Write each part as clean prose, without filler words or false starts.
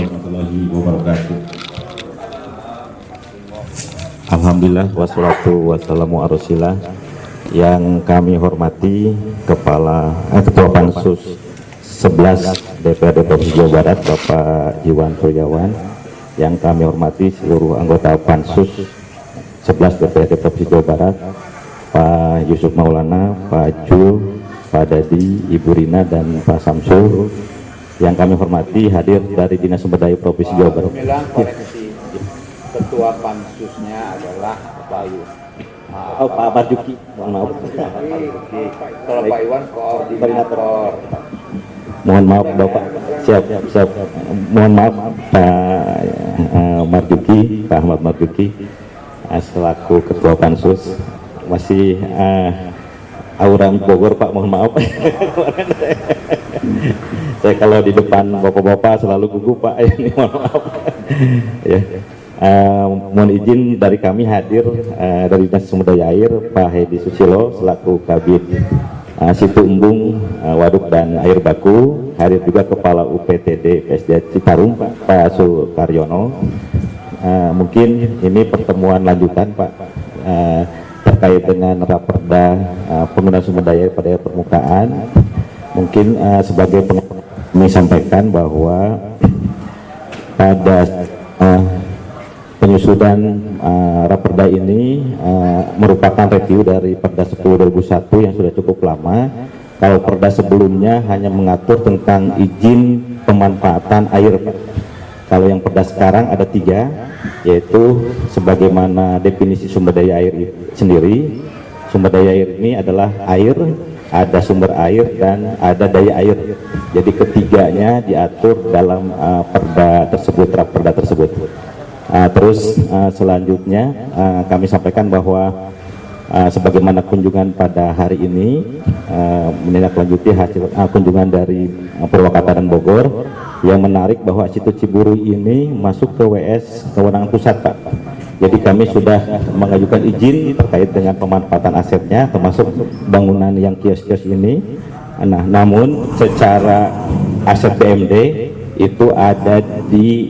warahmatullahi wabarakatuh. Alhamdulillah wassalatu wassalamu ala rasulillah. Yang kami hormati Ketua Pansus 11 DPRD Provinsi Jawa Barat Bapak Iwan Suryawan, yang kami hormati seluruh anggota Pansus 11 DPRD Provinsi Jawa Barat, Pak Yusuf Maulana, Pak Jul, Pak Dadi, Ibu Rina, dan Pak Samsul. Yang kami hormati hadir dari Dinas Sumber Daya Provinsi Jawa Barat. Koreksi, Ketua Pansusnya adalah Pak Pak Marjuki, mohon maaf. Kalau Pak Iwan koordinator. Mohon maaf Bapak, siap. Mohon maaf Pak Marjuki, Pak Ahmad Marjuki, selaku Ketua Pansus. Masih aura Bogor Pak, mohon maaf. Saya kalau di depan bapak-bapak selalu gugup Pak, ini mohon maaf. Ya. Mohon izin dari kami hadir dari Dinas Sumber Daya Air Pak Hedi Susilo selaku Kabid Situ Embung, Waduk dan Air Baku. Hadir juga Kepala UPTD PSD Citarum Pak Sukaryono. Mungkin ini pertemuan lanjutan Pak terkait dengan raperda penggunaan sumber daya pada permukaan. Mungkin sebagai kami sampaikan bahwa pada penyusunan raperda ini merupakan review dari Perda 10 2001 yang sudah cukup lama. Kalau perda sebelumnya hanya mengatur tentang izin pemanfaatan air. Kalau yang perda sekarang ada 3, yaitu sebagaimana definisi sumber daya air sendiri. Sumber daya air ini adalah air, ada sumber air, dan ada daya air. Jadi ketiganya diatur dalam perda tersebut, raperda tersebut. Selanjutnya kami sampaikan bahwa sebagaimana kunjungan pada hari ini menindaklanjuti hasil kunjungan dari Purwakarta dan Bogor, yang menarik bahwa situ Ciburu ini masuk ke WS kewenangan pusat Pak. Jadi kami sudah mengajukan izin terkait dengan pemanfaatan asetnya, termasuk bangunan yang kios-kios ini. Nah, namun secara aset BMD itu ada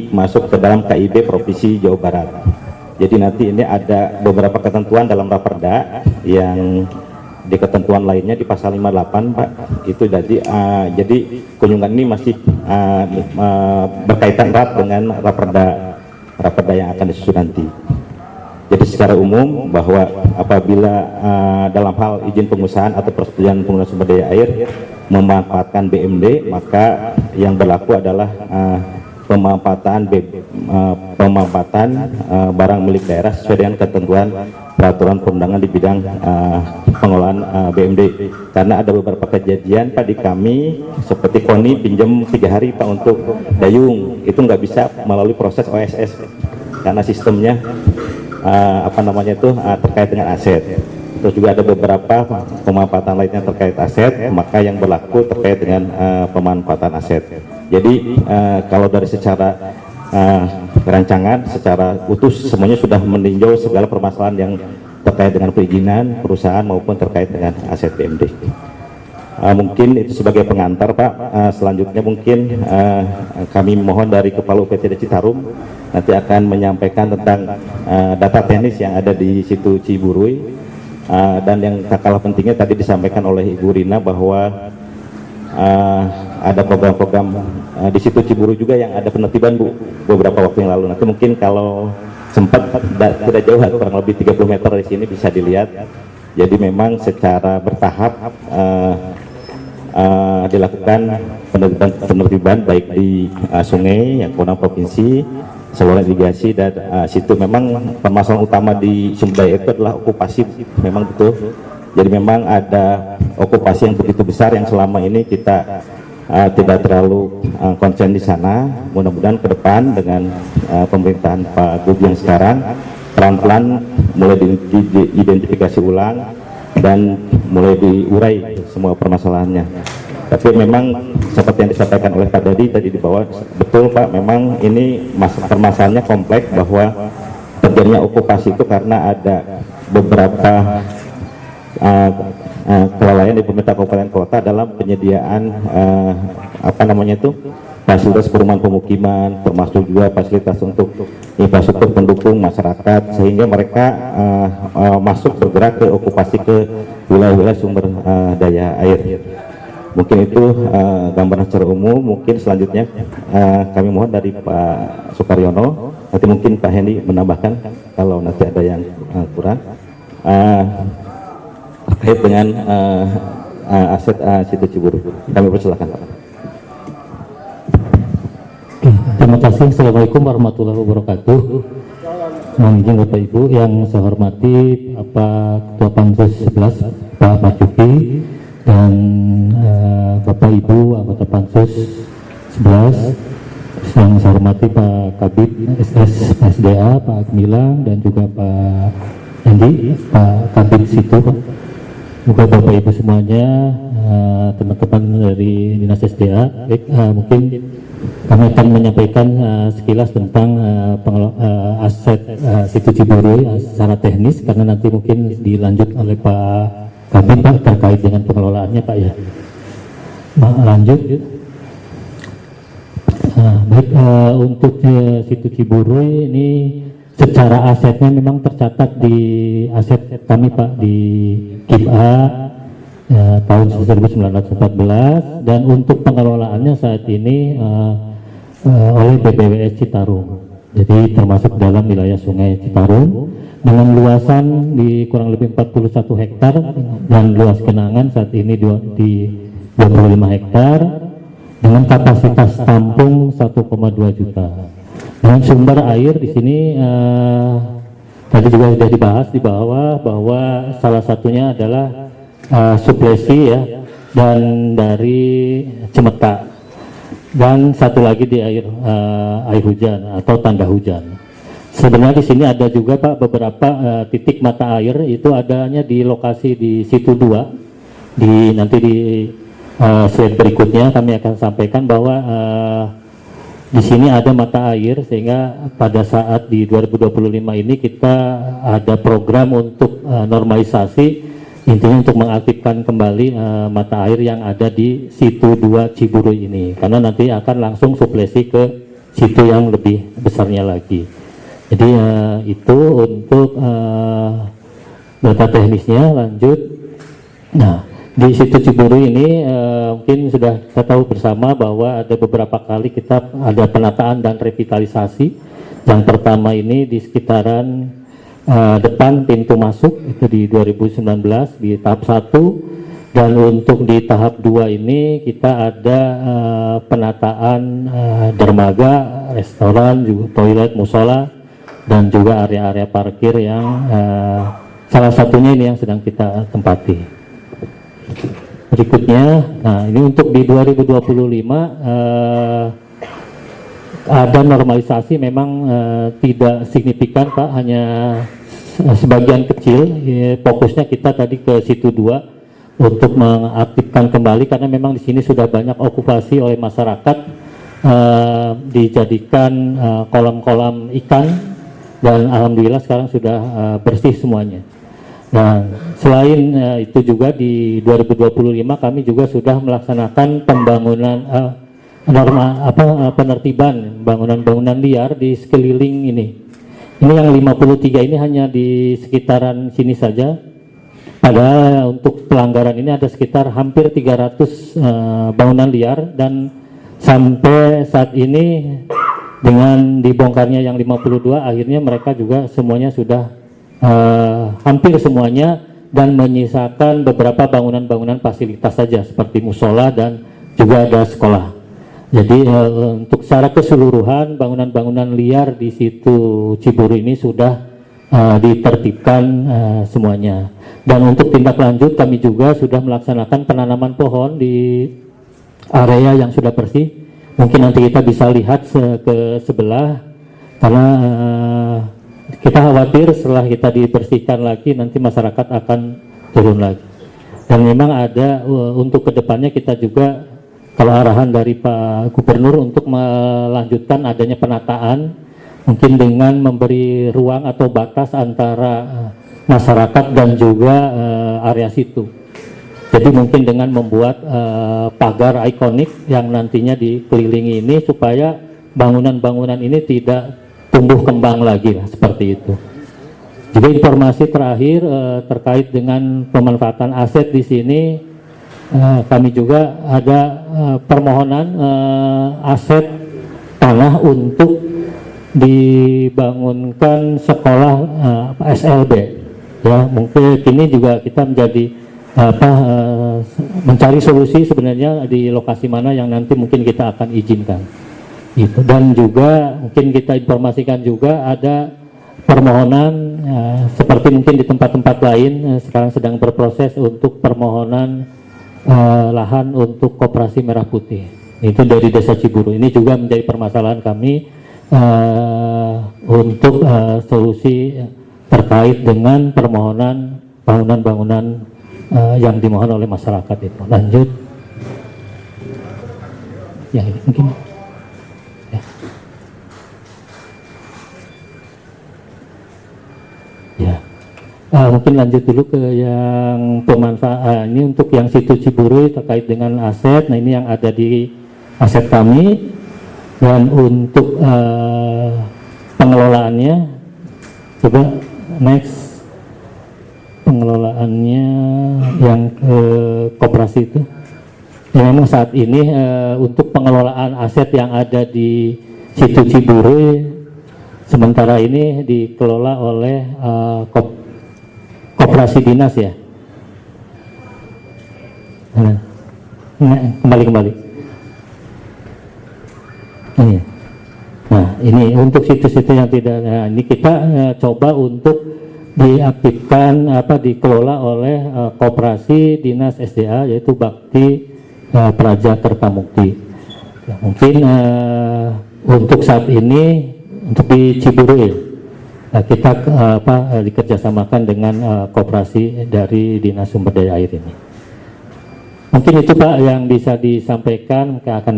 masuk ke dalam KIB Provinsi Jawa Barat. Jadi nanti ini ada beberapa ketentuan dalam raperda yang di ketentuan lainnya di pasal 58 Pak. Itu jadi kunjungan ini masih berkaitan erat dengan raperda yang akan disusun nanti. Jadi secara umum bahwa apabila dalam hal izin pengusahaan atau persetujuan penggunaan sumber daya air memanfaatkan BMD, maka yang berlaku adalah pemanfaatan barang milik daerah sesuai dengan ketentuan peraturan perundangan di bidang pengelolaan BMD. Karena ada beberapa kejadian Pak di kami, seperti KONI pinjam 3 hari Pak untuk dayung, itu nggak bisa melalui proses OSS karena sistemnya terkait dengan aset. Terus juga ada beberapa pemanfaatan lainnya terkait aset, maka yang berlaku terkait dengan pemanfaatan aset. Jadi kalau dari secara rancangan, secara utuh semuanya sudah meninjau segala permasalahan yang terkait dengan perizinan perusahaan maupun terkait dengan aset BMD. Mungkin itu sebagai pengantar Pak. Selanjutnya mungkin kami mohon dari Kepala UPTD Citarum nanti akan menyampaikan tentang data teknis yang ada di situ Ciburui, dan yang tak kalah pentingnya tadi disampaikan oleh Ibu Rina bahwa ada program-program di situ Ciburu juga yang ada penertiban Bu beberapa waktu yang lalu. Nanti mungkin kalau sempat tidak jauh, kurang lebih 30 meter dari sini bisa dilihat. Jadi memang secara bertahap dilakukan penertiban baik di sungai yang kewenangan provinsi, saluran irigasi, dan situ memang permasalahan utama di sumber daya itu adalah okupasi, memang betul. Jadi memang ada okupasi yang begitu besar yang selama ini kita tidak terlalu konsen di sana. Mudah-mudahan ke depan dengan pemerintahan Pak Gub yang sekarang pelan-pelan mulai diidentifikasi ulang dan mulai diurai semua permasalahannya. Tapi memang seperti yang disampaikan oleh Pak Dadi tadi di bawah, betul Pak, memang ini permasalahannya kompleks bahwa terjadinya okupasi itu karena ada beberapa kelalaian di pemerintah kabupaten kota dalam penyediaan fasilitas perumahan pemukiman, termasuk juga fasilitas untuk infrastruktur pendukung masyarakat, sehingga mereka masuk bergerak ke okupasi ke wilayah-wilayah sumber daya air. Mungkin itu gambaran secara umum. Mungkin selanjutnya kami mohon dari Pak Sukaryono, nanti mungkin Pak Hendy menambahkan kalau nanti ada yang kurang terkait dengan aset situ Ciburu. Kami persilakan Pak. Terima kasih. Assalamualaikum warahmatullahi wabarakatuh. Mohon izin Bapak Ibu yang saya hormati Bapak Ketua Pansus 11 Pak Marjuki dan Bapak Ibu anggota Pansus 11 yang saya hormati Pak Kabid SS SDA Pak Akmilang dan juga Pak Andi Pak Kabid situ Pak. Juga Bapak Ibu semuanya, teman-teman dari Dinas SDA. Baik, mungkin kami akan menyampaikan sekilas tentang aset situ Ciburu secara teknis, karena nanti mungkin dilanjut oleh Pak Kabid Pak terkait dengan pengelolaannya Pak ya. Lanjut. Baik, untuk situ Ciburu ini secara asetnya memang tercatat di aset kami Pak di KIP-A tahun 1914, dan untuk pengelolaannya saat ini oleh BPWS Citarum. Jadi termasuk dalam wilayah Sungai Citarum dengan luasan di kurang lebih 41 hektar dan luas genangan saat ini di 25 hektar dengan kapasitas tampung 1,2 juta. Dengan sumber air di sini tadi juga sudah dibahas di bawah bahwa salah satunya adalah suplesi ya, dan dari Cemeta, dan satu lagi di air hujan atau tanda hujan. Sebenarnya di sini ada juga Pak beberapa titik mata air, itu adanya di lokasi di situ 2. Nanti di slide berikutnya kami akan sampaikan bahwa di sini ada mata air, sehingga pada saat di 2025 ini kita ada program untuk normalisasi, intinya untuk mengaktifkan kembali mata air yang ada di situ 2 Ciburu ini, karena nanti akan langsung suplesi ke situ yang lebih besarnya lagi. Jadi itu untuk data teknisnya. Lanjut. Nah, di situ Ciburu ini mungkin sudah kita tahu bersama bahwa ada beberapa kali kita ada penataan dan revitalisasi. Yang pertama ini di sekitaran depan pintu masuk itu di 2019 di tahap 1, dan untuk di tahap 2 ini kita ada penataan dermaga, restoran, juga toilet, musola, dan juga area-area parkir yang salah satunya ini yang sedang kita tempati. Berikutnya, nah ini untuk di 2025 ada normalisasi, memang tidak signifikan Pak, hanya sebagian kecil. Fokusnya kita tadi ke situ 2 untuk mengaktifkan kembali, karena memang di sini sudah banyak okupasi oleh masyarakat, dijadikan kolam-kolam ikan, dan alhamdulillah sekarang sudah bersih semuanya. Dan selain itu juga di 2025 kami juga sudah melaksanakan pembangunan penertiban bangunan-bangunan liar di sekeliling ini. Ini yang 53 ini hanya di sekitaran sini saja. Padahal untuk pelanggaran ini ada sekitar hampir 300 bangunan liar, dan sampai saat ini dengan dibongkarnya yang 52 akhirnya mereka juga semuanya sudah hampir semuanya, dan menyisakan beberapa bangunan-bangunan fasilitas saja seperti musola dan juga ada sekolah. Jadi untuk secara keseluruhan bangunan-bangunan liar di situ Ciburu ini sudah ditertibkan semuanya. Dan untuk tindak lanjut kami juga sudah melaksanakan penanaman pohon di area yang sudah bersih. Mungkin nanti kita bisa lihat ke sebelah, karena kita khawatir setelah kita dibersihkan lagi nanti masyarakat akan turun lagi. Dan memang ada untuk kedepannya kita juga, kalau arahan dari Pak Gubernur untuk melanjutkan adanya penataan, mungkin dengan memberi ruang atau batas antara masyarakat dan juga area situ. Jadi mungkin dengan membuat pagar ikonik yang nantinya dikelilingi ini supaya bangunan-bangunan ini tidak tumbuh kembang lagi lah, seperti itu. Juga informasi terakhir terkait dengan pemanfaatan aset di sini, kami juga ada permohonan aset tanah untuk dibangunkan sekolah SLB. Ya, mungkin ini juga kita menjadi mencari solusi sebenarnya di lokasi mana yang nanti mungkin kita akan izinkan. Gitu. Dan juga mungkin kita informasikan juga ada permohonan seperti mungkin di tempat-tempat lain sekarang sedang berproses untuk permohonan lahan untuk koperasi merah putih. Itu dari Desa Ciburu. Ini juga menjadi permasalahan kami untuk solusi terkait dengan permohonan bangunan-bangunan yang dimohon oleh masyarakat itu. Lanjut. Ya, ini mungkin. Ya. Mungkin lanjut dulu ke yang pemanfaatan ini untuk yang situ Ciburu terkait dengan aset. Nah, ini yang ada di aset kami, dan untuk pengelolaannya coba next, pengelolaannya yang koperasi itu. Ya, memang saat ini untuk pengelolaan aset yang ada di situ Ciburu sementara ini dikelola oleh koperasi dinas ya. Kembali. Nah, ini untuk situs-situs yang tidak, ini kita coba untuk diaktifkan dikelola oleh koperasi dinas SDA, yaitu Bakti Praja Kertamukti. Ya, mungkin untuk saat ini untuk di Ciburu nah, kita dikerjasamakan dengan koperasi dari Dinas Sumber Daya Air ini. Mungkin itu Pak yang bisa disampaikan, akan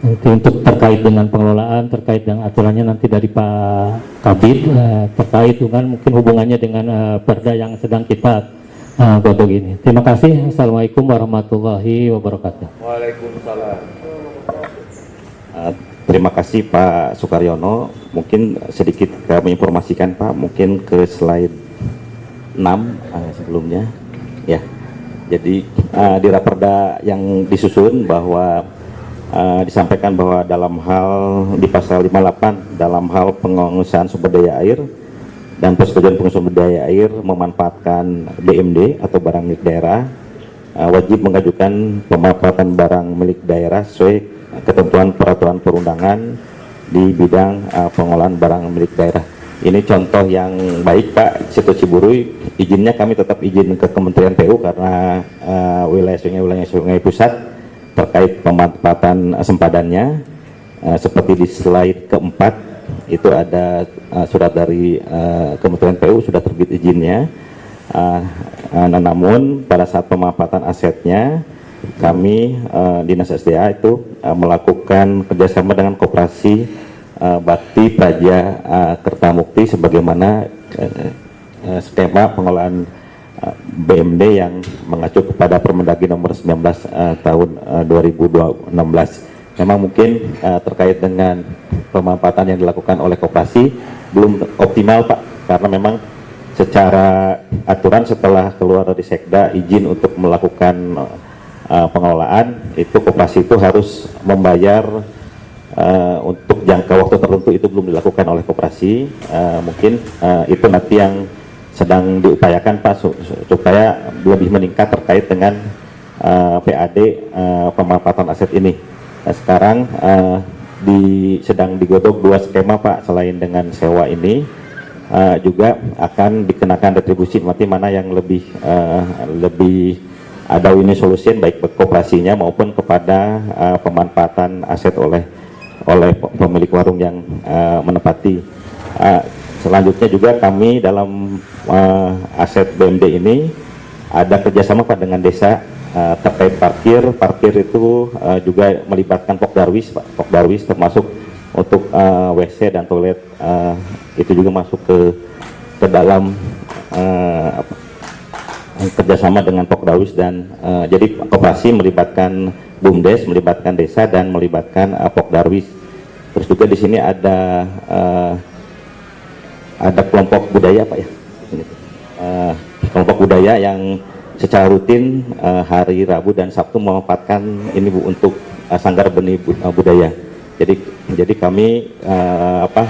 untuk terkait dengan pengelolaan, terkait dengan aturannya nanti dari Pak Kabid, terkait dengan mungkin hubungannya dengan perda yang sedang kita godok ini. Terima kasih. Assalamualaikum warahmatullahi wabarakatuh. Waalaikumsalam. Terima kasih Pak Sukaryono. Mungkin sedikit kami informasikan Pak, mungkin ke slide 6 sebelumnya. Ya, jadi di raperda yang disusun bahwa disampaikan bahwa dalam hal di pasal 58 dalam hal pengusahaan sumber daya air dan persetujuan pengusahaan sumber daya air memanfaatkan BMD atau barang milik daerah, wajib mengajukan pemanfaatan barang milik daerah sesuai ketentuan peraturan perundangan di bidang pengolahan barang milik daerah. Ini contoh yang baik Pak. Situ Ciburu izinnya kami tetap izin ke Kementerian PU karena wilayah sungai pusat terkait pemanfaatan sempadannya. Seperti di slide keempat itu ada surat dari Kementerian PU sudah terbit izinnya. Namun pada saat pemanfaatan asetnya kami Dinas SDA itu melakukan kerjasama dengan koperasi Bakti Praja Kertamukti sebagaimana skema pengelolaan BMD yang mengacu kepada Permendagri nomor 19 tahun 2016. Memang mungkin terkait dengan pemanfaatan yang dilakukan oleh koperasi belum optimal Pak, karena memang secara aturan setelah keluar dari Sekda izin untuk melakukan pengelolaan itu koperasi itu harus membayar untuk jangka waktu tertentu, itu belum dilakukan oleh koperasi. Mungkin itu nanti yang sedang diupayakan Pak supaya lebih meningkat terkait dengan PAD pemanfaatan aset ini. Nah, sekarang sedang digodok dua skema Pak, selain dengan sewa ini juga akan dikenakan retribusi, nanti mana yang lebih ada win solution baik kooperasinya maupun kepada pemanfaatan aset oleh pemilik warung yang menempati. Selanjutnya juga kami dalam aset BMD ini ada kerjasama Pak dengan desa terkait parkir itu juga melibatkan Pokdarwis Pak. Pokdarwis termasuk untuk WC dan toilet itu juga masuk ke dalam kerjasama dengan Pokdawis dan jadi koperasi melibatkan BUMDes, melibatkan desa dan melibatkan Pokdarwis. Terus juga di sini ada kelompok budaya Pak ya. Di sini. Kelompok budaya yang secara rutin hari Rabu dan Sabtu memanfaatkan ini Bu untuk sanggar benih budaya. Jadi kami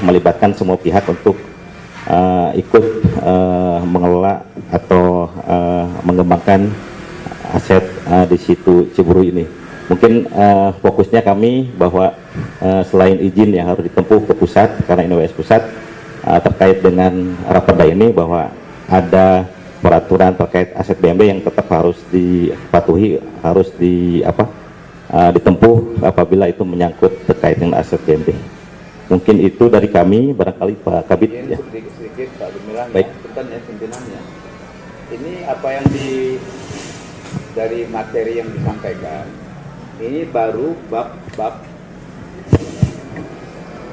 melibatkan semua pihak untuk ikut mengelola atau mengembangkan aset di situ Ciburu ini. Mungkin fokusnya kami bahwa selain izin yang harus ditempuh ke pusat karena ini WS pusat terkait dengan Raperda ini, bahwa ada peraturan terkait aset BMB yang tetap harus dipatuhi, harus ditempuh apabila itu menyangkut terkait dengan aset BMB. Mungkin itu dari kami, barangkali Pak Kabit ya. Sedikit Pak Gemilang, Baik. ya, pimpinannya. Ini apa yang dari materi yang disampaikan, ini baru bab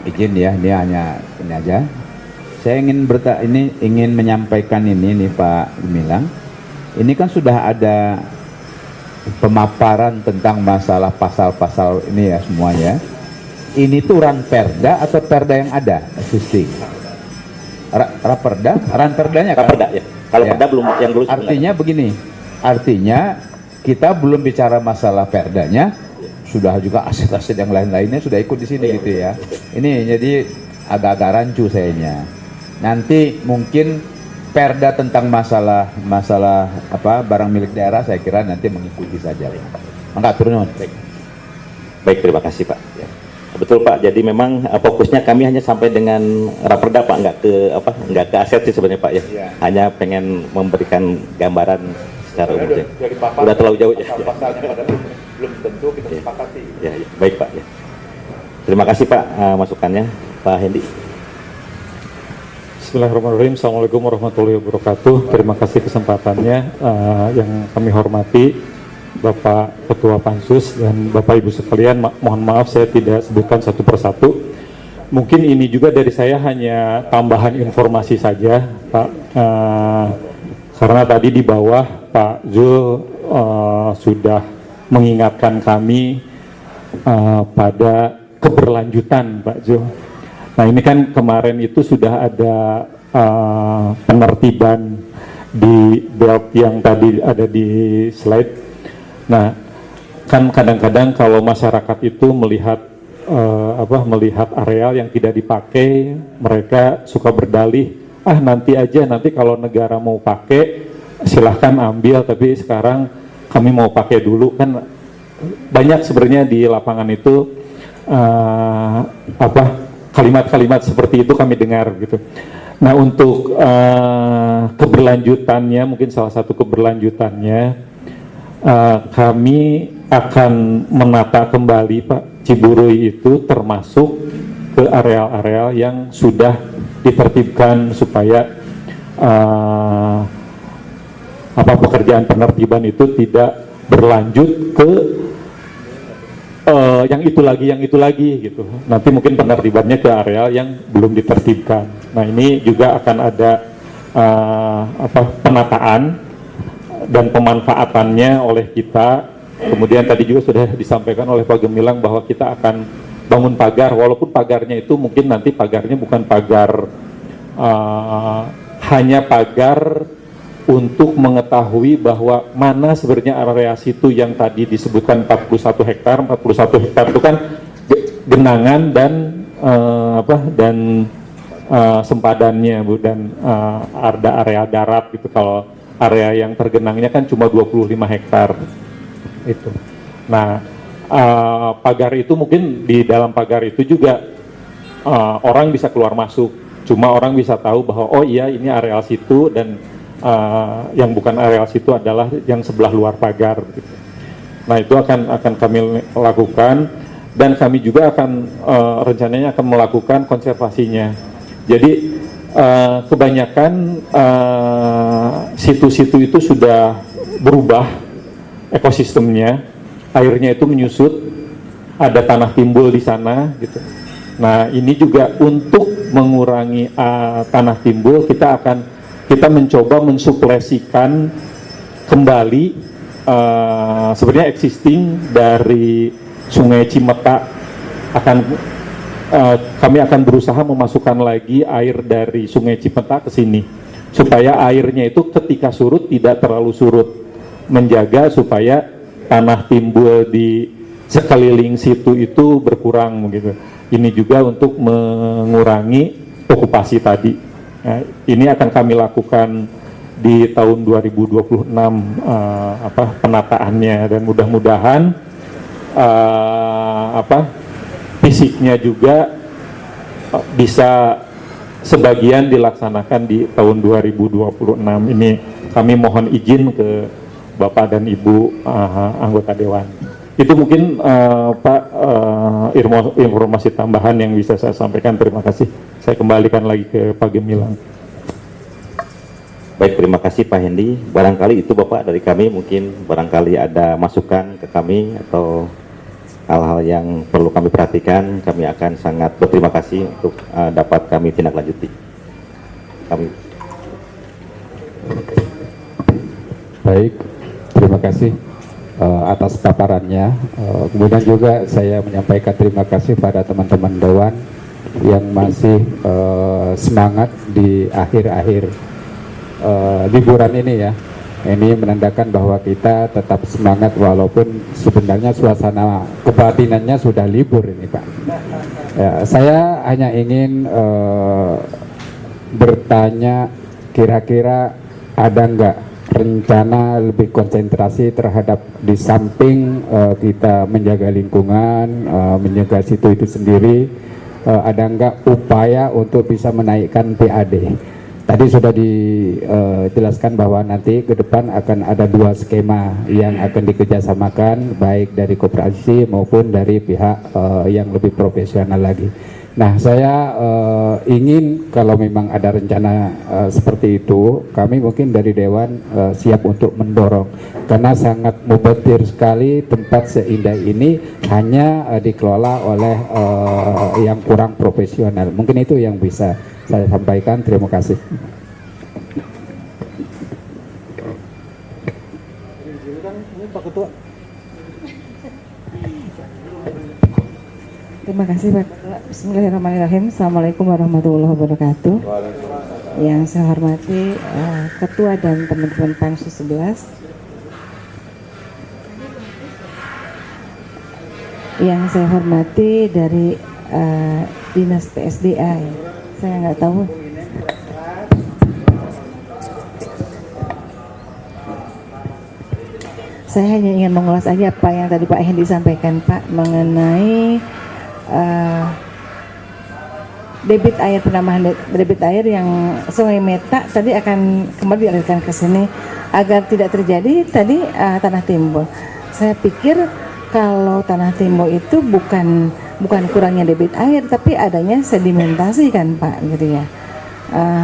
izin ya, ini hanya ini aja. Saya ingin menyampaikan ini nih Pak Gemilang. Ini kan sudah ada pemaparan tentang masalah pasal-pasal ini ya semuanya. Ini tuh ranperda atau perda yang ada existing? Ranperdanya kan? Raperda ya. Kalau Ya. perda belum yang dulu. Artinya begini, artinya kita belum bicara masalah perdanya, sudah juga aset-aset yang lain-lainnya sudah ikut di sini gitu ya. Ini jadi agak-agak rancu sayanya. Nanti mungkin perda tentang masalah barang milik daerah saya kira nanti mengikuti saja. Mangga turun. Baik, terima kasih Pak. Ya. Betul Pak. Jadi memang fokusnya kami hanya sampai dengan Raperda Pak, nggak ke aset sih sebenarnya Pak ya. Iya. Hanya pengen memberikan gambaran secara umum. Ya. Dari papan, Udah terlalu jauh ya. pasal-pasalnya padahal belum tentu kita sepakati. Ya, ya. Baik Pak ya. Terima kasih Pak masukannya Pak Hendi. Bismillahirrahmanirrahim. Assalamualaikum warahmatullahi wabarakatuh. Terima kasih kesempatannya yang kami hormati Bapak Ketua Pansus dan Bapak Ibu sekalian. Mohon maaf saya tidak sebutkan satu persatu. Mungkin ini juga dari saya hanya tambahan informasi saja Pak, karena tadi di bawah Pak Zul sudah mengingatkan kami pada keberlanjutan Pak Zul. Nah ini kan kemarin itu sudah ada penertiban di draft yang tadi ada di slide. Nah kan kadang-kadang kalau masyarakat itu melihat areal yang tidak dipakai, mereka suka berdalih, nanti aja, nanti kalau negara mau pakai silahkan ambil, tapi sekarang kami mau pakai dulu. Kan banyak sebenarnya di lapangan itu kalimat-kalimat seperti itu kami dengar gitu. Nah untuk keberlanjutannya, mungkin salah satu keberlanjutannya kami akan menata kembali Pak Ciburui itu termasuk ke areal-areal yang sudah ditertibkan supaya pekerjaan penertiban itu tidak berlanjut ke yang itu lagi gitu. Nanti mungkin penertibannya ke areal yang belum ditertibkan. Nah ini juga akan ada penataan dan pemanfaatannya oleh kita. Kemudian tadi juga sudah disampaikan oleh Pak Gemilang bahwa kita akan bangun pagar, walaupun pagarnya itu mungkin nanti pagarnya bukan pagar hanya pagar untuk mengetahui bahwa mana sebenarnya area situ yang tadi disebutkan 41 hektar. 41 hektar itu kan genangan dan sempadannya Bu, dan ada area darat gitu. Kalau area yang tergenangnya kan cuma 25 hektar itu. Nah pagar itu mungkin di dalam pagar itu juga orang bisa keluar masuk, cuma orang bisa tahu bahwa oh iya ini areal situ, dan yang bukan areal situ adalah yang sebelah luar pagar gitu. Nah itu akan kami lakukan, dan kami juga akan rencananya akan melakukan konservasinya. Jadi kebanyakan situ-situ itu sudah berubah ekosistemnya, airnya itu menyusut, ada tanah timbul di sana gitu. Nah ini juga untuk mengurangi tanah timbul, kita mencoba mensuplesikan kembali sebenarnya existing dari Sungai Cimeta kami akan berusaha memasukkan lagi air dari Sungai Cimeta ke sini supaya airnya itu ketika surut tidak terlalu surut, menjaga supaya tanah timbul di sekeliling situ itu berkurang begitu. Ini juga untuk mengurangi okupasi tadi. Nah, ini akan kami lakukan di tahun 2026 penataannya, dan mudah-mudahan fisiknya juga bisa sebagian dilaksanakan di tahun 2026 ini. Kami mohon izin ke Bapak dan Ibu anggota Dewan. Itu mungkin Pak informasi tambahan yang bisa saya sampaikan. Terima kasih. Saya kembalikan lagi ke Pak Gemilang. Baik, terima kasih Pak Hendi. Barangkali itu Bapak dari kami, mungkin barangkali ada masukan ke kami atau hal-hal yang perlu kami perhatikan, kami akan sangat berterima kasih untuk dapat kami tindak lanjuti. Baik, terima kasih atas paparannya. Kemudian juga saya menyampaikan terima kasih pada teman-teman Dewan yang masih semangat di akhir-akhir liburan ini ya. Ini menandakan bahwa kita tetap semangat walaupun sebenarnya suasana kebatinannya sudah libur ini Pak. Ya, saya hanya ingin bertanya, kira-kira ada nggak rencana lebih konsentrasi terhadap di samping kita menjaga lingkungan, menjaga situ itu sendiri, ada nggak upaya untuk bisa menaikkan PAD? Tadi sudah dijelaskan bahwa nanti ke depan akan ada 2 skema yang akan dikerjasamakan, baik dari koperasi maupun dari pihak yang lebih profesional lagi. Nah, saya ingin kalau memang ada rencana seperti itu, kami mungkin dari Dewan siap untuk mendorong, karena sangat mubatir sekali tempat seindah ini hanya dikelola oleh yang kurang profesional. Mungkin itu yang bisa saya sampaikan. Terima kasih. Terima kasih Pak Ketua. Bismillahirrahmanirrahim. Assalamualaikum warahmatullahi wabarakatuh. Yang saya hormati Ketua dan teman-teman Pansus 11. Yang saya hormati dari Dinas PSDA. Saya nggak tahu. Saya hanya ingin mengulas aja apa yang tadi Pak Hendi sampaikan Pak mengenai debit air, penambahan debit air yang Sungai Meta tadi akan kembali dialirkan ke sini agar tidak terjadi tadi tanah timbul. Saya pikir kalau tanah timbul itu bukan kurangnya debit air, tapi adanya sedimentasi kan Pak, gitu ya.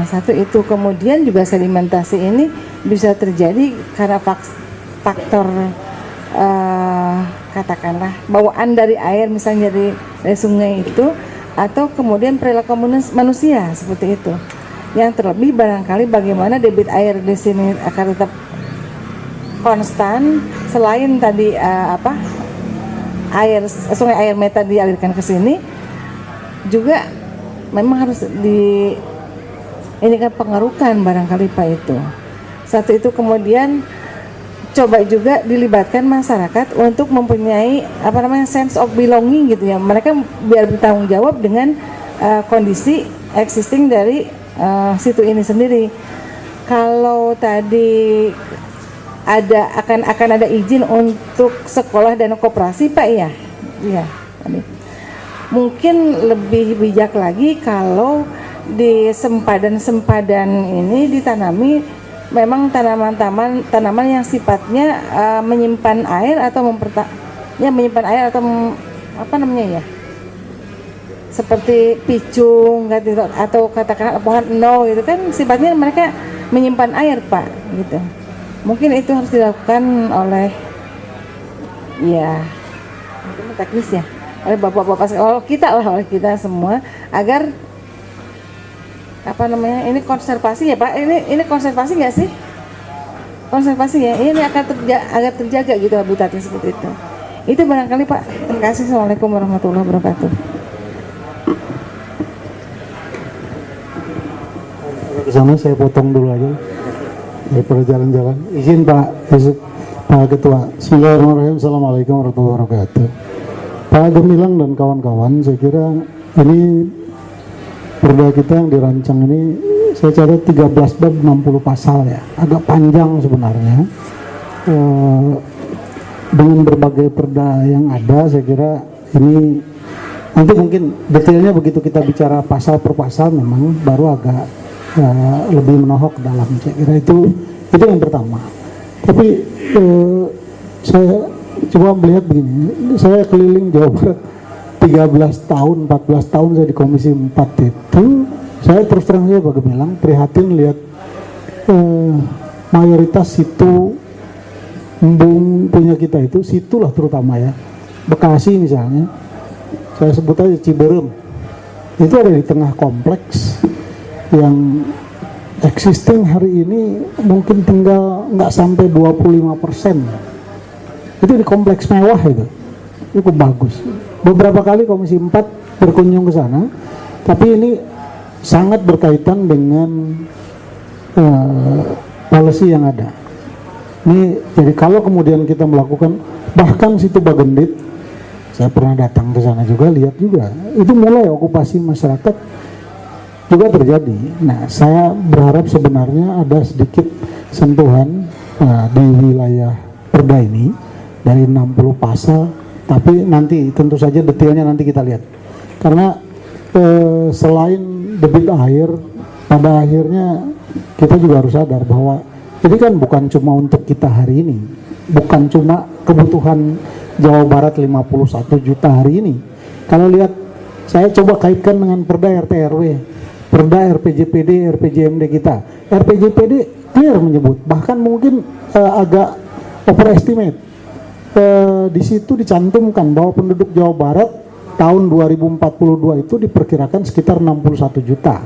Satu itu, kemudian juga sedimentasi ini bisa terjadi karena faktor katakanlah bawaan dari air, misalnya dari sungai itu, atau kemudian perilaku manusia seperti itu. Yang terlebih barangkali bagaimana debit air di sini akan tetap konstan selain tadi sungai air Meta dialirkan ke sini, juga memang harus ini kan pengaruhkan barangkali Pak itu. Satu itu, kemudian coba juga dilibatkan masyarakat untuk mempunyai sense of belonging gitu ya. Mereka biar bertanggung jawab dengan kondisi existing dari situ ini sendiri. Kalau tadi akan ada izin untuk sekolah dan koperasi Pak ya. Iya. Mungkin lebih bijak lagi kalau di sempadan-sempadan ini ditanami memang tanaman yang sifatnya menyimpan air atau menyimpan air atau seperti picung atau katakanlah pohon eno itu kan sifatnya mereka menyimpan air Pak gitu. Mungkin itu harus dilakukan oleh teknis ya, oleh bapak-bapak, oleh kita semua, agar ini konservasi ya Pak. Ini konservasi nggak sih? konservasi ya, ini akan agar terjaga gitu habitatnya seperti itu. Itu barangkali Pak. Terima kasih. Assalamualaikum warahmatullahi wabarakatuh. Ke sana saya potong dulu aja daripada jalan-jalan. Izin Pak Yusuf, Pak Ketua. Bismillahirrahmanirrahim. Assalamualaikum warahmatullahi wabarakatuh. Pak Gemilang dan kawan-kawan, saya kira ini perda kita yang dirancang ini, saya catat 13 bab 60 pasal ya, agak panjang sebenarnya. Dengan berbagai perda yang ada, saya kira ini nanti mungkin detailnya begitu kita bicara pasal per pasal memang baru agak lebih menohok dalam. Saya kira itu yang pertama. Tapi saya coba melihat begini, saya keliling Jawa Barat 13 tahun, 14 tahun saya di Komisi 4 itu, saya terus terang saja Pak Gemilang prihatin lihat mayoritas situ embung punya kita itu, situlah terutama ya, Bekasi misalnya, saya sebut aja Ciberem, itu ada di tengah kompleks yang existing hari ini mungkin tinggal nggak sampai 25%. Itu di kompleks mewah itu bagus. Beberapa kali Komisi 4 berkunjung ke sana, tapi ini sangat berkaitan dengan policy yang ada. Ini jadi kalau kemudian kita melakukan, bahkan situ Bagendit, saya pernah datang ke sana juga, lihat juga, itu mulai okupasi masyarakat juga terjadi. Nah, saya berharap sebenarnya ada sedikit sentuhan di wilayah perda ini dari 60 pasal, tapi nanti tentu saja detailnya nanti kita lihat. Karena selain debit air, pada akhirnya kita juga harus sadar bahwa ini kan bukan cuma untuk kita hari ini, bukan cuma kebutuhan Jawa Barat 51 juta hari ini. Kalau lihat, saya coba kaitkan dengan perda RT/RW, perda RPJPD, RPJMD kita. RPJPD clear menyebut, bahkan mungkin agak overestimate. Di situ dicantumkan bahwa penduduk Jawa Barat tahun 2042 itu diperkirakan sekitar 61 juta.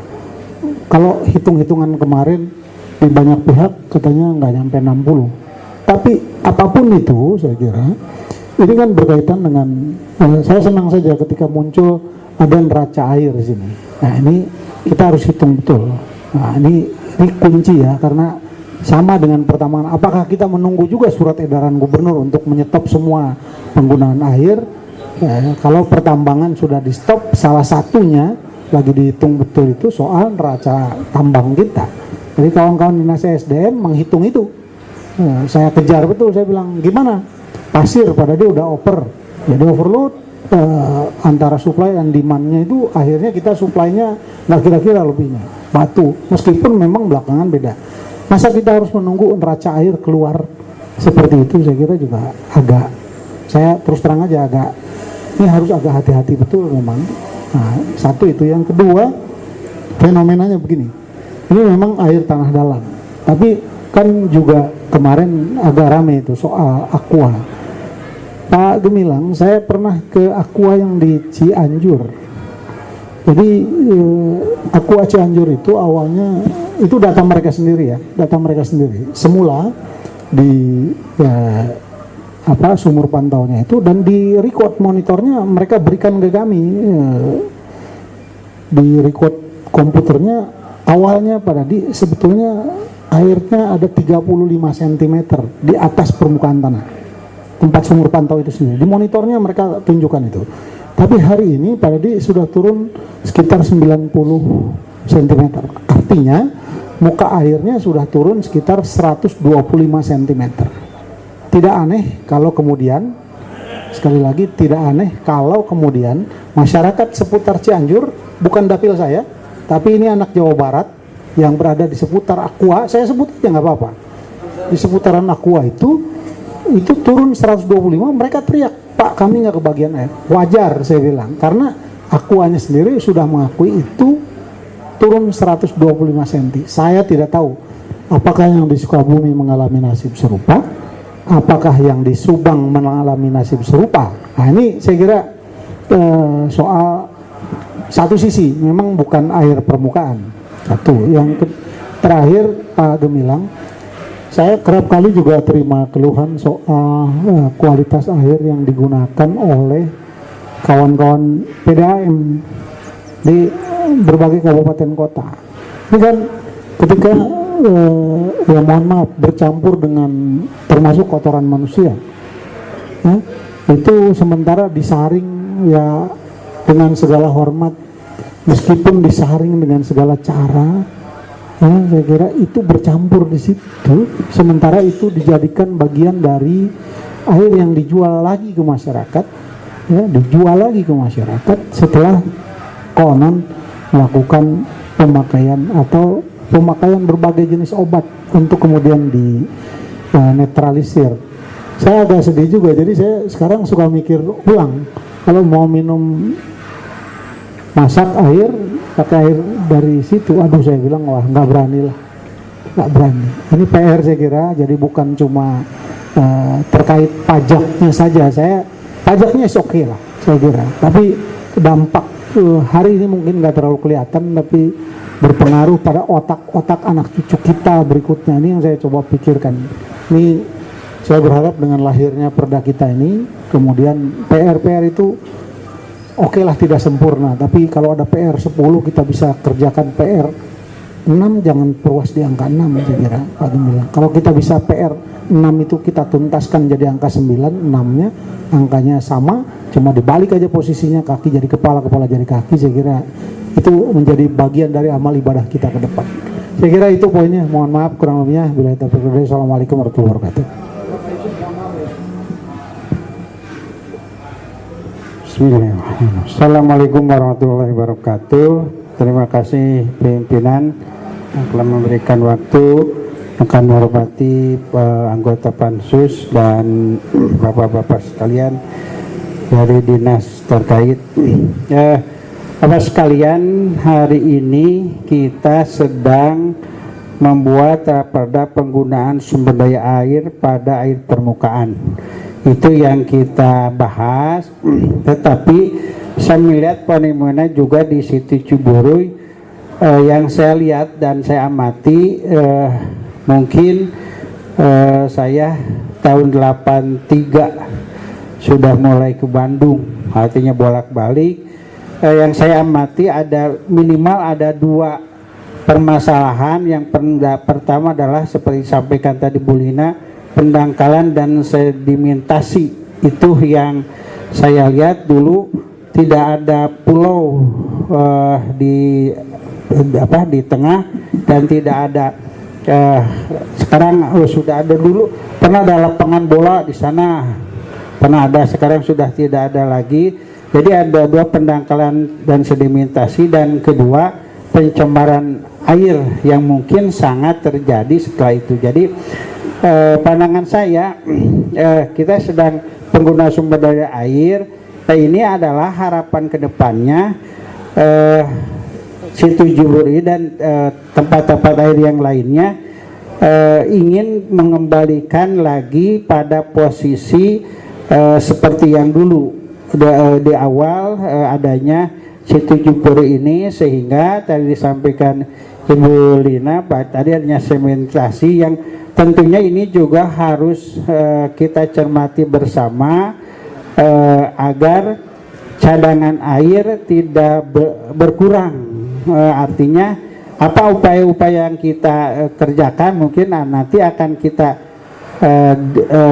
Kalau hitung-hitungan kemarin di banyak pihak katanya nggak nyampe 60. Tapi apapun itu, saya kira ini kan berkaitan dengan saya senang saja ketika muncul ada neraca air di sini. Nah, ini kita harus hitung betul. Nah, ini kunci ya, karena sama dengan pertambangan. Apakah kita menunggu juga surat edaran gubernur untuk menyetop semua penggunaan air? Kalau pertambangan sudah di stop, salah satunya lagi dihitung betul itu soal neraca tambang kita. Jadi kawan-kawan dinas SDM menghitung itu. Saya kejar betul, saya bilang gimana? Pasir pada dia udah jadi overload, antara supply dan demand-nya itu akhirnya kita supply-nya nggak kira-kira lebihnya. Batu, meskipun memang belakangan beda. Masa kita harus menunggu neraca air keluar seperti itu, saya kira juga agak, saya terus terang aja ini harus agak hati-hati betul memang. Nah, satu itu. Yang kedua, fenomenanya begini, ini memang air tanah dalam, tapi kan juga kemarin agak rame itu soal Aqua. Pak Gemilang, saya pernah ke Aqua yang di Cianjur. Jadi Aqua Cianjur itu awalnya, itu data mereka sendiri ya, data mereka sendiri. Semula di sumur pantaunya itu, dan di record monitornya mereka berikan ke kami, di record komputernya awalnya sebetulnya airnya ada 35 cm di atas permukaan tanah, tempat sumur pantau itu sendiri. Di monitornya mereka tunjukkan itu. Tapi hari ini sudah turun sekitar 90 cm. Artinya muka airnya sudah turun sekitar 125 cm. Tidak aneh kalau kemudian, sekali lagi tidak aneh kalau kemudian masyarakat seputar Cianjur, bukan dapil saya, tapi ini anak Jawa Barat yang berada di seputar Aqua, saya sebut aja nggak apa-apa, di seputaran Aqua itu turun 125, mereka teriak, Pak kami nggak kebagian air. Wajar saya bilang, karena Aquanya sendiri sudah mengakui itu turun 125 cm. Saya tidak tahu apakah yang di Sukabumi mengalami nasib serupa, apakah yang di Subang mengalami nasib serupa. Nah, ini saya kira soal satu sisi memang bukan air permukaan. Satu. Yang terakhir Pak Gemilang, saya kerap kali juga terima keluhan soal kualitas air yang digunakan oleh kawan-kawan PDAM di berbagai kabupaten kota. Ini kan ketika ya mohon maaf bercampur dengan termasuk kotoran manusia, ya, itu sementara disaring ya dengan segala hormat, meskipun disaring dengan segala cara, ya, saya kira itu bercampur di situ, sementara itu dijadikan bagian dari air yang dijual lagi ke masyarakat, ya, dijual lagi ke masyarakat setelah konon melakukan pemakaian atau pemakaian berbagai jenis obat untuk kemudian di netralisir. Saya agak sedih juga, jadi saya sekarang suka mikir ulang, kalau mau minum masak air pakai air dari situ, aduh saya bilang wah nggak berani lah, nggak berani. Ini PR saya kira, jadi bukan cuma terkait pajaknya saja, saya pajaknya oke lah saya kira, tapi dampak hari ini mungkin nggak terlalu kelihatan, tapi berpengaruh pada otak-otak anak cucu kita berikutnya. Ini yang saya coba pikirkan. Ini saya berharap dengan lahirnya perda kita ini, kemudian PR-PR itu oke lah tidak sempurna, tapi kalau ada PR 10 kita bisa kerjakan PR 6, jangan perluas di angka 6 saya kira Pak Gemilang. Kalau kita bisa PR 6 itu kita tuntaskan jadi angka 9, 6-nya angkanya sama, cuma dibalik aja posisinya, kaki jadi kepala, kepala jadi kaki. Saya kira itu menjadi bagian dari amal ibadah kita ke depan. Saya kira itu poinnya. Mohon maaf kurang lebihnya. Bila itu berkata, Assalamualaikum warahmatullahi wabarakatuh. Bismillahirrahmanirrahim. Assalamualaikum warahmatullahi wabarakatuh. Terima kasih pimpinan yang telah memberikan waktu. Akan menghormati anggota Pansus dan bapak-bapak sekalian dari dinas terkait. Bapak sekalian, hari ini kita sedang membuat perda penggunaan sumber daya air pada air permukaan. Itu yang kita bahas. Tetapi saya melihat fenomena juga di situ Ciburuy yang saya lihat dan saya amati. Mungkin saya tahun 83 sudah mulai ke Bandung, artinya bolak-balik. Yang saya amati ada minimal ada 2 permasalahan. Yang pertama adalah seperti disampaikan tadi Bu Lina, pendangkalan dan sedimentasi. Itu yang saya lihat dulu tidak ada pulau di tengah dan tidak ada. Sekarang sudah ada, dulu pernah ada lapangan bola di sana, pernah ada, sekarang sudah tidak ada lagi. Jadi ada 2 pendangkalan dan sedimentasi, dan kedua pencemaran air yang mungkin sangat terjadi setelah itu. Jadi pandangan saya kita sedang pengguna sumber daya air, ini adalah harapan kedepannya situ Ciburuy dan tempat-tempat air yang lainnya ingin mengembalikan lagi pada posisi seperti yang dulu di awal adanya situ Ciburuy ini, sehingga tadi disampaikan Ibu Lina tadi adanya sementasi yang tentunya ini juga harus kita cermati bersama agar cadangan air tidak berkurang. Artinya apa upaya-upaya yang kita kerjakan mungkin nanti akan kita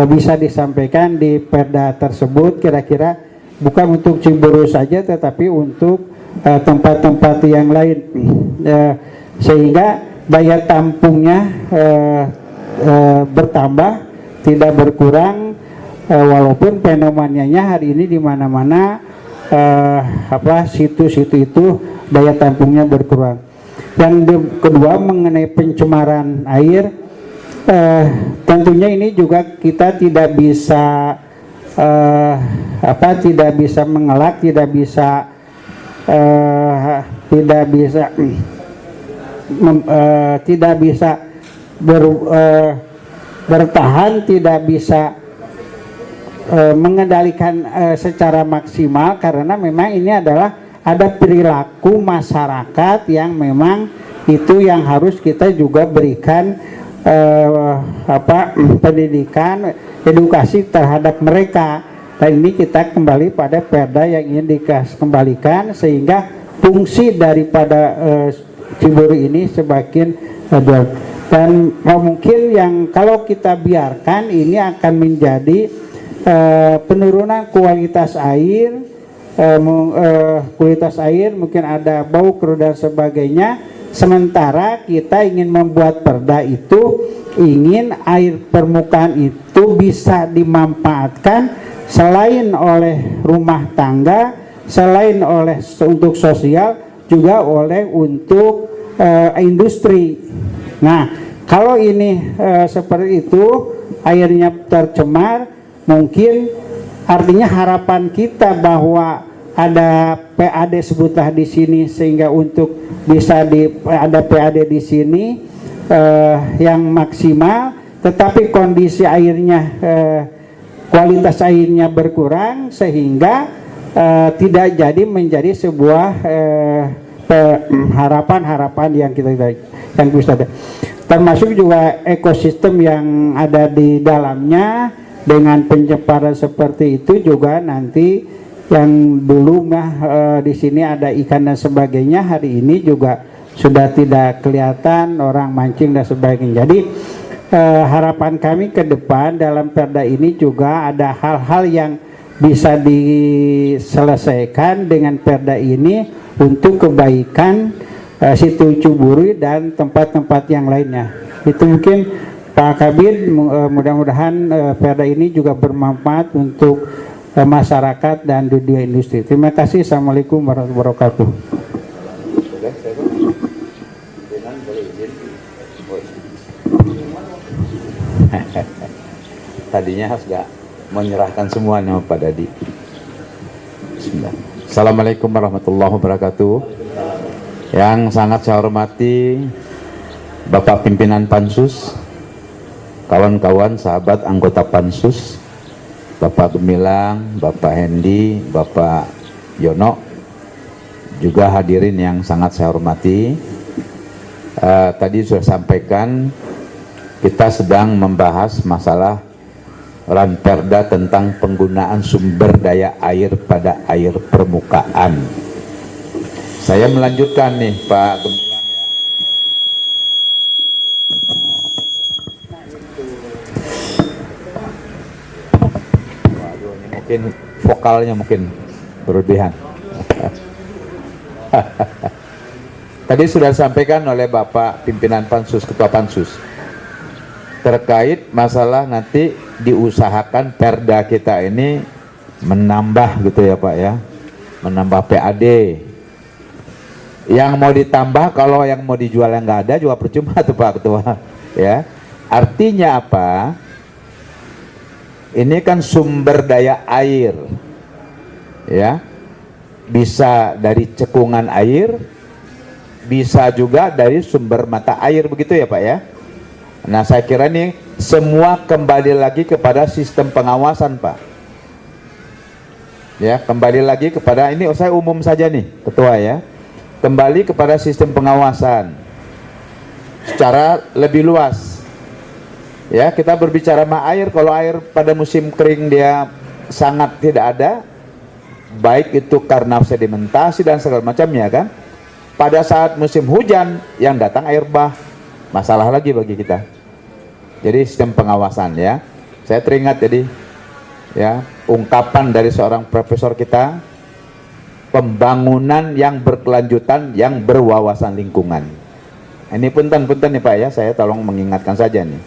bisa disampaikan di perda tersebut, kira-kira bukan untuk Ciburuy saja tetapi untuk tempat-tempat yang lain, sehingga daya tampungnya bertambah tidak berkurang, walaupun fenomenanya hari ini di mana-mana situ-situ itu daya tampungnya berkurang. Yang kedua mengenai pencemaran air, tentunya ini juga kita tidak bisa mengelak, tidak bisa bertahan, tidak bisa mengendalikan secara maksimal, karena memang ini adalah ada perilaku masyarakat yang memang itu yang harus kita juga berikan pendidikan, edukasi terhadap mereka. Dan ini kita kembali pada perda yang ingin dikembalikan sehingga fungsi daripada Ciburi ini semakin dan mungkin yang kalau kita biarkan ini akan menjadi penurunan kualitas air, mungkin ada bau keruh dan sebagainya. Sementara kita ingin membuat perda itu ingin air permukaan itu bisa dimanfaatkan selain oleh rumah tangga, selain oleh untuk sosial, juga oleh untuk industri. Nah, kalau ini seperti itu airnya tercemar, mungkin artinya harapan kita bahwa ada PAD sebutlah di sini sehingga untuk bisa ada PAD di sini yang maksimal, tetapi kondisi airnya kualitas airnya berkurang sehingga tidak jadi menjadi sebuah harapan yang bisa ada. Termasuk juga ekosistem yang ada di dalamnya dengan penyebaran seperti itu juga nanti yang dulu di sini ada ikan dan sebagainya, hari ini juga sudah tidak kelihatan orang mancing dan sebagainya. Jadi harapan kami ke depan dalam perda ini juga ada hal-hal yang bisa diselesaikan dengan perda ini untuk kebaikan situ Ciburi dan tempat-tempat yang lainnya. Itu mungkin Pak Kabir, mudah-mudahan perda ini juga bermanfaat untuk masyarakat dan dunia industri. Terima kasih. Assalamualaikum warahmatullahi wabarakatuh. Tadinya sudah menyerahkan semuanya Pak Dadi. Bismillah. Assalamualaikum warahmatullahi wabarakatuh. Yang sangat saya hormati Bapak Pimpinan Pansus, kawan-kawan sahabat anggota Pansus, Bapak Gemilang, Bapak Hendi, Bapak Yono, juga hadirin yang sangat saya hormati. Tadi sudah sampaikan kita sedang membahas masalah Ranperda tentang penggunaan sumber daya air pada air permukaan. Saya melanjutkan nih Pak Gemilang ya. Waduh, ini mungkin vokalnya mungkin berlebihan. Tadi sudah disampaikan oleh Bapak Pimpinan Pansus, Ketua Pansus, terkait masalah nanti diusahakan perda kita ini menambah gitu ya Pak ya, menambah PAD. Yang mau ditambah kalau yang mau dijual yang nggak ada juga percuma tuh Pak Ketua ya. Artinya apa? Ini kan sumber daya air ya, bisa dari cekungan air, bisa juga dari sumber mata air, begitu ya Pak ya. Nah saya kira ini semua kembali lagi kepada sistem pengawasan Pak ya, kembali lagi kepada ini, saya umum saja nih Ketua ya, kembali kepada sistem pengawasan secara lebih luas ya. Kita berbicara air, kalau air pada musim kering dia sangat tidak ada, baik itu karena sedimentasi dan segala macamnya kan. Pada saat musim hujan yang datang air bah, masalah lagi bagi kita. Jadi sistem pengawasan ya. Saya teringat jadi ya ungkapan dari seorang profesor kita, pembangunan yang berkelanjutan yang berwawasan lingkungan. Ini punten-punten nih Pak ya, saya tolong mengingatkan saja nih.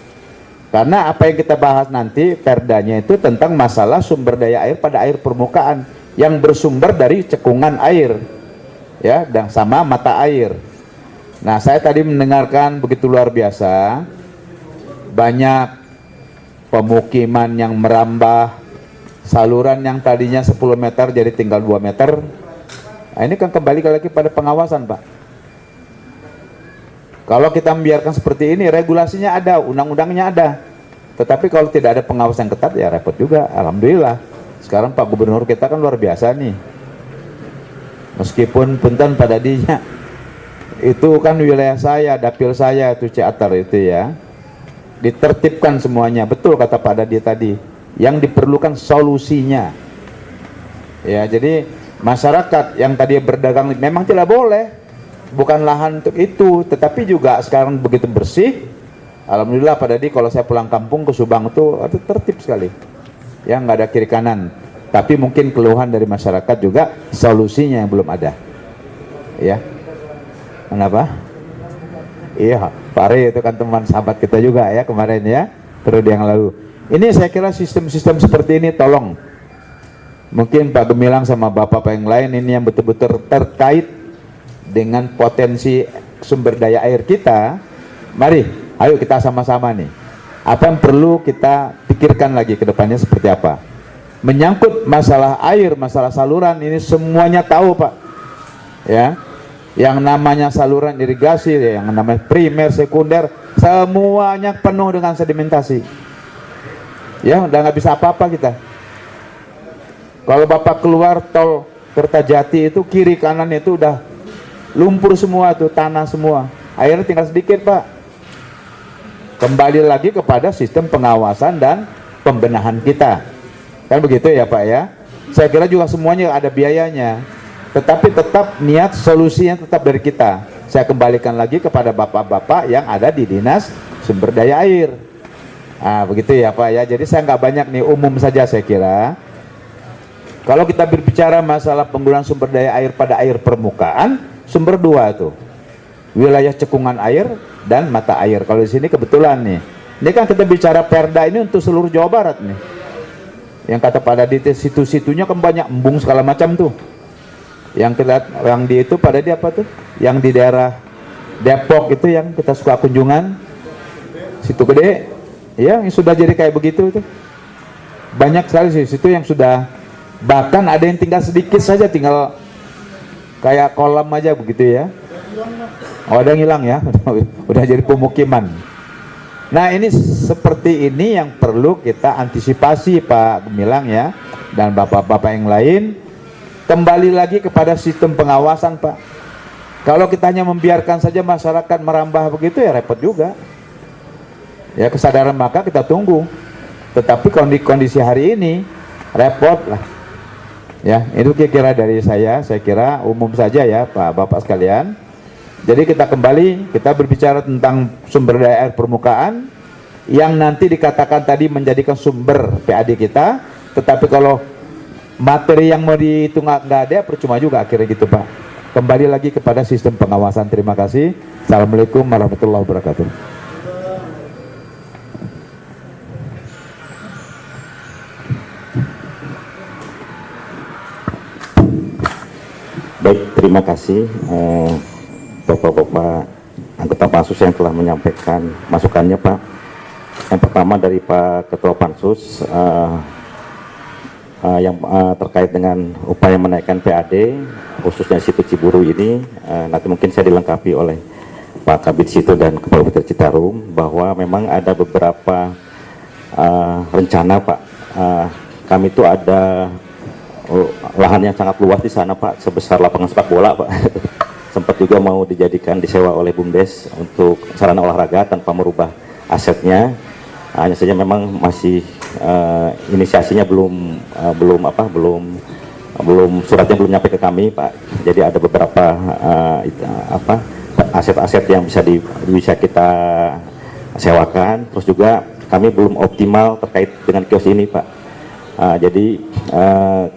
Karena apa yang kita bahas nanti perdanya itu tentang masalah sumber daya air pada air permukaan yang bersumber dari cekungan air ya, dan sama mata air. Nah saya tadi mendengarkan begitu luar biasa, banyak pemukiman yang merambah, saluran yang tadinya 10 meter jadi tinggal 2 meter. Nah, ini kan kembali lagi pada pengawasan Pak. Kalau kita membiarkan seperti ini, regulasinya ada, undang-undangnya ada, tetapi kalau tidak ada pengawasan ketat ya repot juga. Alhamdulillah sekarang Pak Gubernur kita kan luar biasa nih, meskipun punten pada dinya itu kan wilayah saya, dapil saya itu Ciater itu ya, ditertibkan semuanya. Betul kata Pak Dadi tadi, yang diperlukan solusinya. Ya, jadi masyarakat yang tadi berdagang memang tidak boleh, bukan lahan untuk itu, tetapi juga sekarang begitu bersih. Alhamdulillah Pak Dadi, kalau saya pulang kampung ke Subang itu tertib sekali, ya nggak ada kiri kanan. Tapi mungkin keluhan dari masyarakat juga solusinya yang belum ada. Ya, kenapa? Iya, Pak Ari itu kan teman sahabat kita juga ya kemarin ya, periode yang lalu. Ini saya kira sistem-sistem seperti ini tolong. Mungkin Pak Gemilang sama Bapak yang lain ini yang betul-betul terkait dengan potensi sumber daya air kita. Mari, ayo kita sama-sama nih. Apa yang perlu kita pikirkan lagi ke depannya seperti apa? Menyangkut masalah air, masalah saluran ini semuanya tahu Pak. Ya, yang namanya saluran irigasi, yang namanya primer, sekunder, semuanya penuh dengan sedimentasi. Ya, udah nggak bisa apa-apa kita. Kalau Bapak keluar tol Kertajati itu kiri kanan itu udah lumpur semua tuh, tanah semua. Airnya tinggal sedikit Pak. Kembali lagi kepada sistem pengawasan dan pembenahan kita. Kan begitu ya Pak ya. Saya kira juga semuanya ada biayanya. Tetapi tetap niat solusinya tetap dari kita. Saya kembalikan lagi kepada bapak-bapak yang ada di Dinas Sumber Daya Air. Ah, begitu ya Pak ya. Jadi saya nggak banyak nih, umum saja saya kira. Kalau kita berbicara masalah penggunaan sumber daya air pada air permukaan, sumber dua itu, wilayah cekungan air dan mata air. Kalau di sini kebetulan nih, ini kan kita bicara perda ini untuk seluruh Jawa Barat nih. Yang kata Pak Dadi, situ-situnya kan banyak embung segala macam tuh. Yang kita, yang di itu Pak Dadi apa tuh? Yang di daerah Depok itu yang kita suka kunjungan, Situ Gede, ya yang sudah jadi kayak begitu itu. Banyak sekali sih situ yang sudah. Bahkan ada yang tinggal sedikit saja, tinggal kayak kolam aja begitu ya. Oh, ada yang hilang ya, udah jadi pemukiman. Nah ini seperti ini yang perlu kita antisipasi Pak Gemilang ya, dan bapak-bapak yang lain. Kembali lagi kepada sistem pengawasan Pak. Kalau kita hanya membiarkan saja masyarakat merambah begitu ya repot juga. Ya kesadaran maka kita tunggu. Tetapi kondisi hari ini repot lah. Ya, itu kira-kira dari saya kira umum saja ya Pak Bapak sekalian. Jadi kita kembali, kita berbicara tentang sumber daya air permukaan yang nanti dikatakan tadi menjadikan sumber PAD kita, tetapi kalau materi yang mau dihitung nggak ada, percuma juga akhirnya gitu Pak. Kembali lagi kepada sistem pengawasan. Terima kasih. Assalamualaikum warahmatullahi wabarakatuh. Baik, terima kasih Bapak-Bapak anggota Pansus yang telah menyampaikan masukannya Pak. Yang pertama dari Pak Ketua Pansus yang terkait dengan upaya menaikkan PAD khususnya situ Ciburu ini, nanti mungkin saya dilengkapi oleh Pak Kabid Situ dan Kepala Bupati Citarum bahwa memang ada beberapa rencana Pak. Kami itu ada lahan yang sangat luas di sana Pak, sebesar lapangan sepak bola Pak. Sempat juga mau dijadikan disewa oleh BUMDes untuk sarana olahraga tanpa merubah asetnya. Hanya saja memang masih inisiasinya belum suratnya belum nyampe ke kami Pak. Jadi ada beberapa aset-aset yang bisa kita sewakan. Terus juga kami belum optimal terkait dengan kios ini Pak. Jadi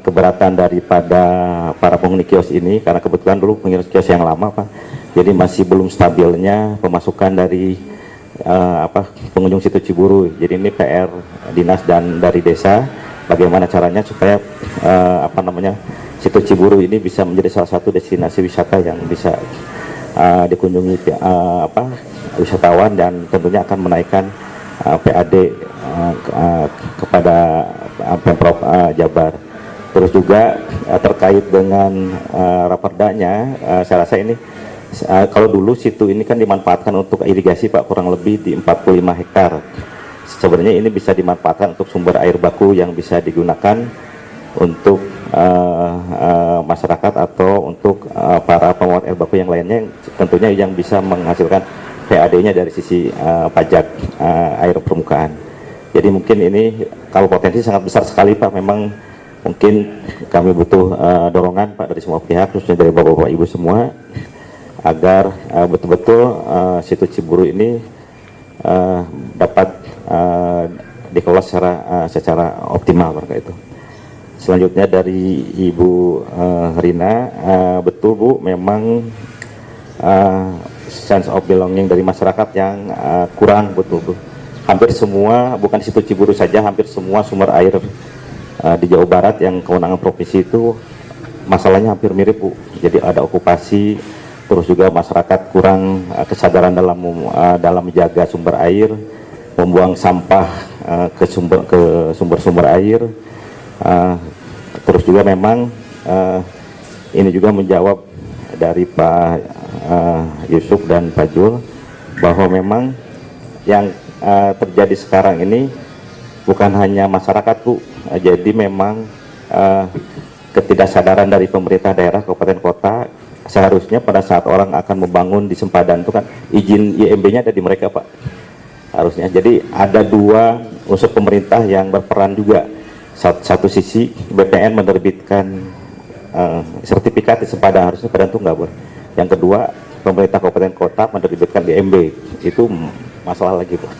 keberatan daripada para penghuni kios ini, karena kebetulan dulu penghuni kios yang lama Pak, jadi masih belum stabilnya pemasukan dari pengunjung situ Ciburu. Jadi ini PR dinas dan dari desa, bagaimana caranya supaya situ Ciburu ini bisa menjadi salah satu destinasi wisata yang bisa dikunjungi wisatawan, dan tentunya akan menaikkan PAD kepada Pemprov Jabar. Terus juga terkait dengan raperdanya, saya rasa ini kalau dulu situ ini kan dimanfaatkan untuk irigasi Pak, kurang lebih di 45 hektar. Sebenarnya ini bisa dimanfaatkan untuk sumber air baku yang bisa digunakan untuk masyarakat atau untuk para penguat air baku yang lainnya, tentunya yang bisa menghasilkan PAD-nya dari sisi pajak air permukaan. Jadi mungkin ini kalau potensi sangat besar sekali Pak, memang mungkin kami butuh dorongan Pak dari semua pihak, khususnya dari Bapak-Bapak Ibu semua, agar betul-betul situ Ciburu ini dapat dikelola secara optimal Pak itu. Selanjutnya dari Ibu Rina, betul Bu, memang sense of belonging dari masyarakat yang kurang, betul Bu. Hampir semua, bukan situ Ciburu saja, hampir semua sumber air di Jawa Barat yang kewenangan provinsi itu masalahnya hampir mirip Bu. Jadi ada okupasi, terus juga masyarakat kurang kesadaran dalam menjaga sumber air, membuang sampah ke sumber-sumber air. Terus juga memang ini juga menjawab dari Pak Yusuf dan Pak Jul bahwa memang yang terjadi sekarang ini bukan hanya masyarakat Bu, jadi memang ketidaksadaran dari pemerintah daerah, kabupaten kota. Seharusnya pada saat orang akan membangun di sempadan itu kan izin IMB-nya ada di mereka Pak, harusnya. Jadi ada dua unsur pemerintah yang berperan juga. Satu sisi BPN menerbitkan sertifikat di sempadan, harusnya sempadan itu nggak boleh. Yang kedua, pemerintah kabupaten kota menerbitkan IMB, itu masalah lagi Pak.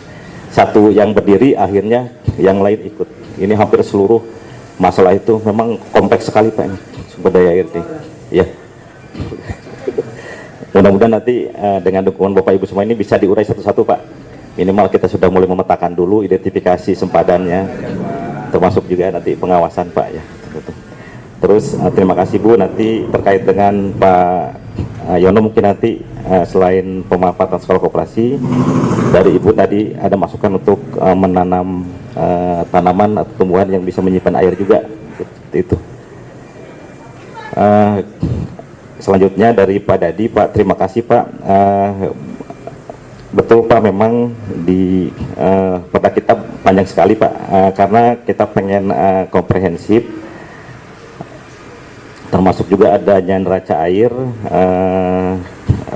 Satu yang berdiri, akhirnya yang lain ikut. Ini hampir seluruh masalah itu memang kompleks sekali Pak ini, sumber daya air ini. Ya. Mudah-mudahan nanti dengan dukungan Bapak Ibu semua ini bisa diurai satu-satu Pak. Minimal kita sudah mulai memetakan dulu identifikasi sempadannya, termasuk juga nanti pengawasan Pak ya. Terus terima kasih Bu, nanti terkait dengan Pak Yono mungkin nanti selain pemanfaatan sekolah koperasi, dari Ibu tadi ada masukan untuk menanam tanaman atau tumbuhan yang bisa menyimpan air juga, seperti itu. Selanjutnya dari Pak Dadi, Pak terima kasih Pak. Betul Pak, memang di perda kita panjang sekali Pak, karena kita pengen komprehensif, termasuk juga adanya neraca air,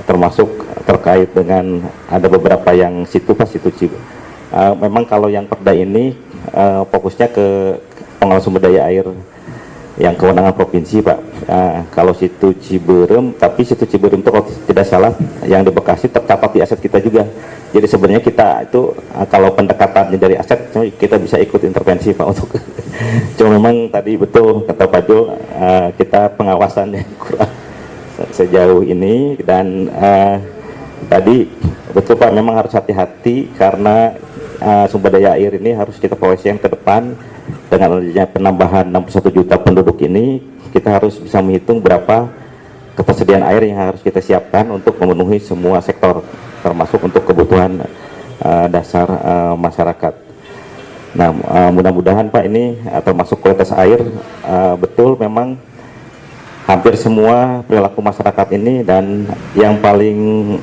termasuk terkait dengan ada beberapa yang situ Pak, situ Ciburu. Memang kalau yang perda ini fokusnya ke pengelola sumber daya air yang kewenangan provinsi Pak. Kalau situ Ciberem, tapi situ Ciberem itu kalau tidak salah yang di Bekasi tercatat di aset kita juga. Jadi sebenarnya kita itu kalau pendekatannya dari aset kita bisa ikut intervensi Pak untuk cuma memang tadi betul kata Pak Jo, kita pengawasannya kurang sejauh ini. Dan tadi betul Pak, memang harus hati-hati karena sumber daya air ini harus kita proyeksikan ke depan. Dengan adanya penambahan 61 juta penduduk ini, kita harus bisa menghitung berapa ketersediaan air yang harus kita siapkan untuk memenuhi semua sektor, termasuk untuk kebutuhan dasar masyarakat. Nah, mudah-mudahan Pak ini termasuk kualitas air, betul memang hampir semua perilaku masyarakat ini, dan yang paling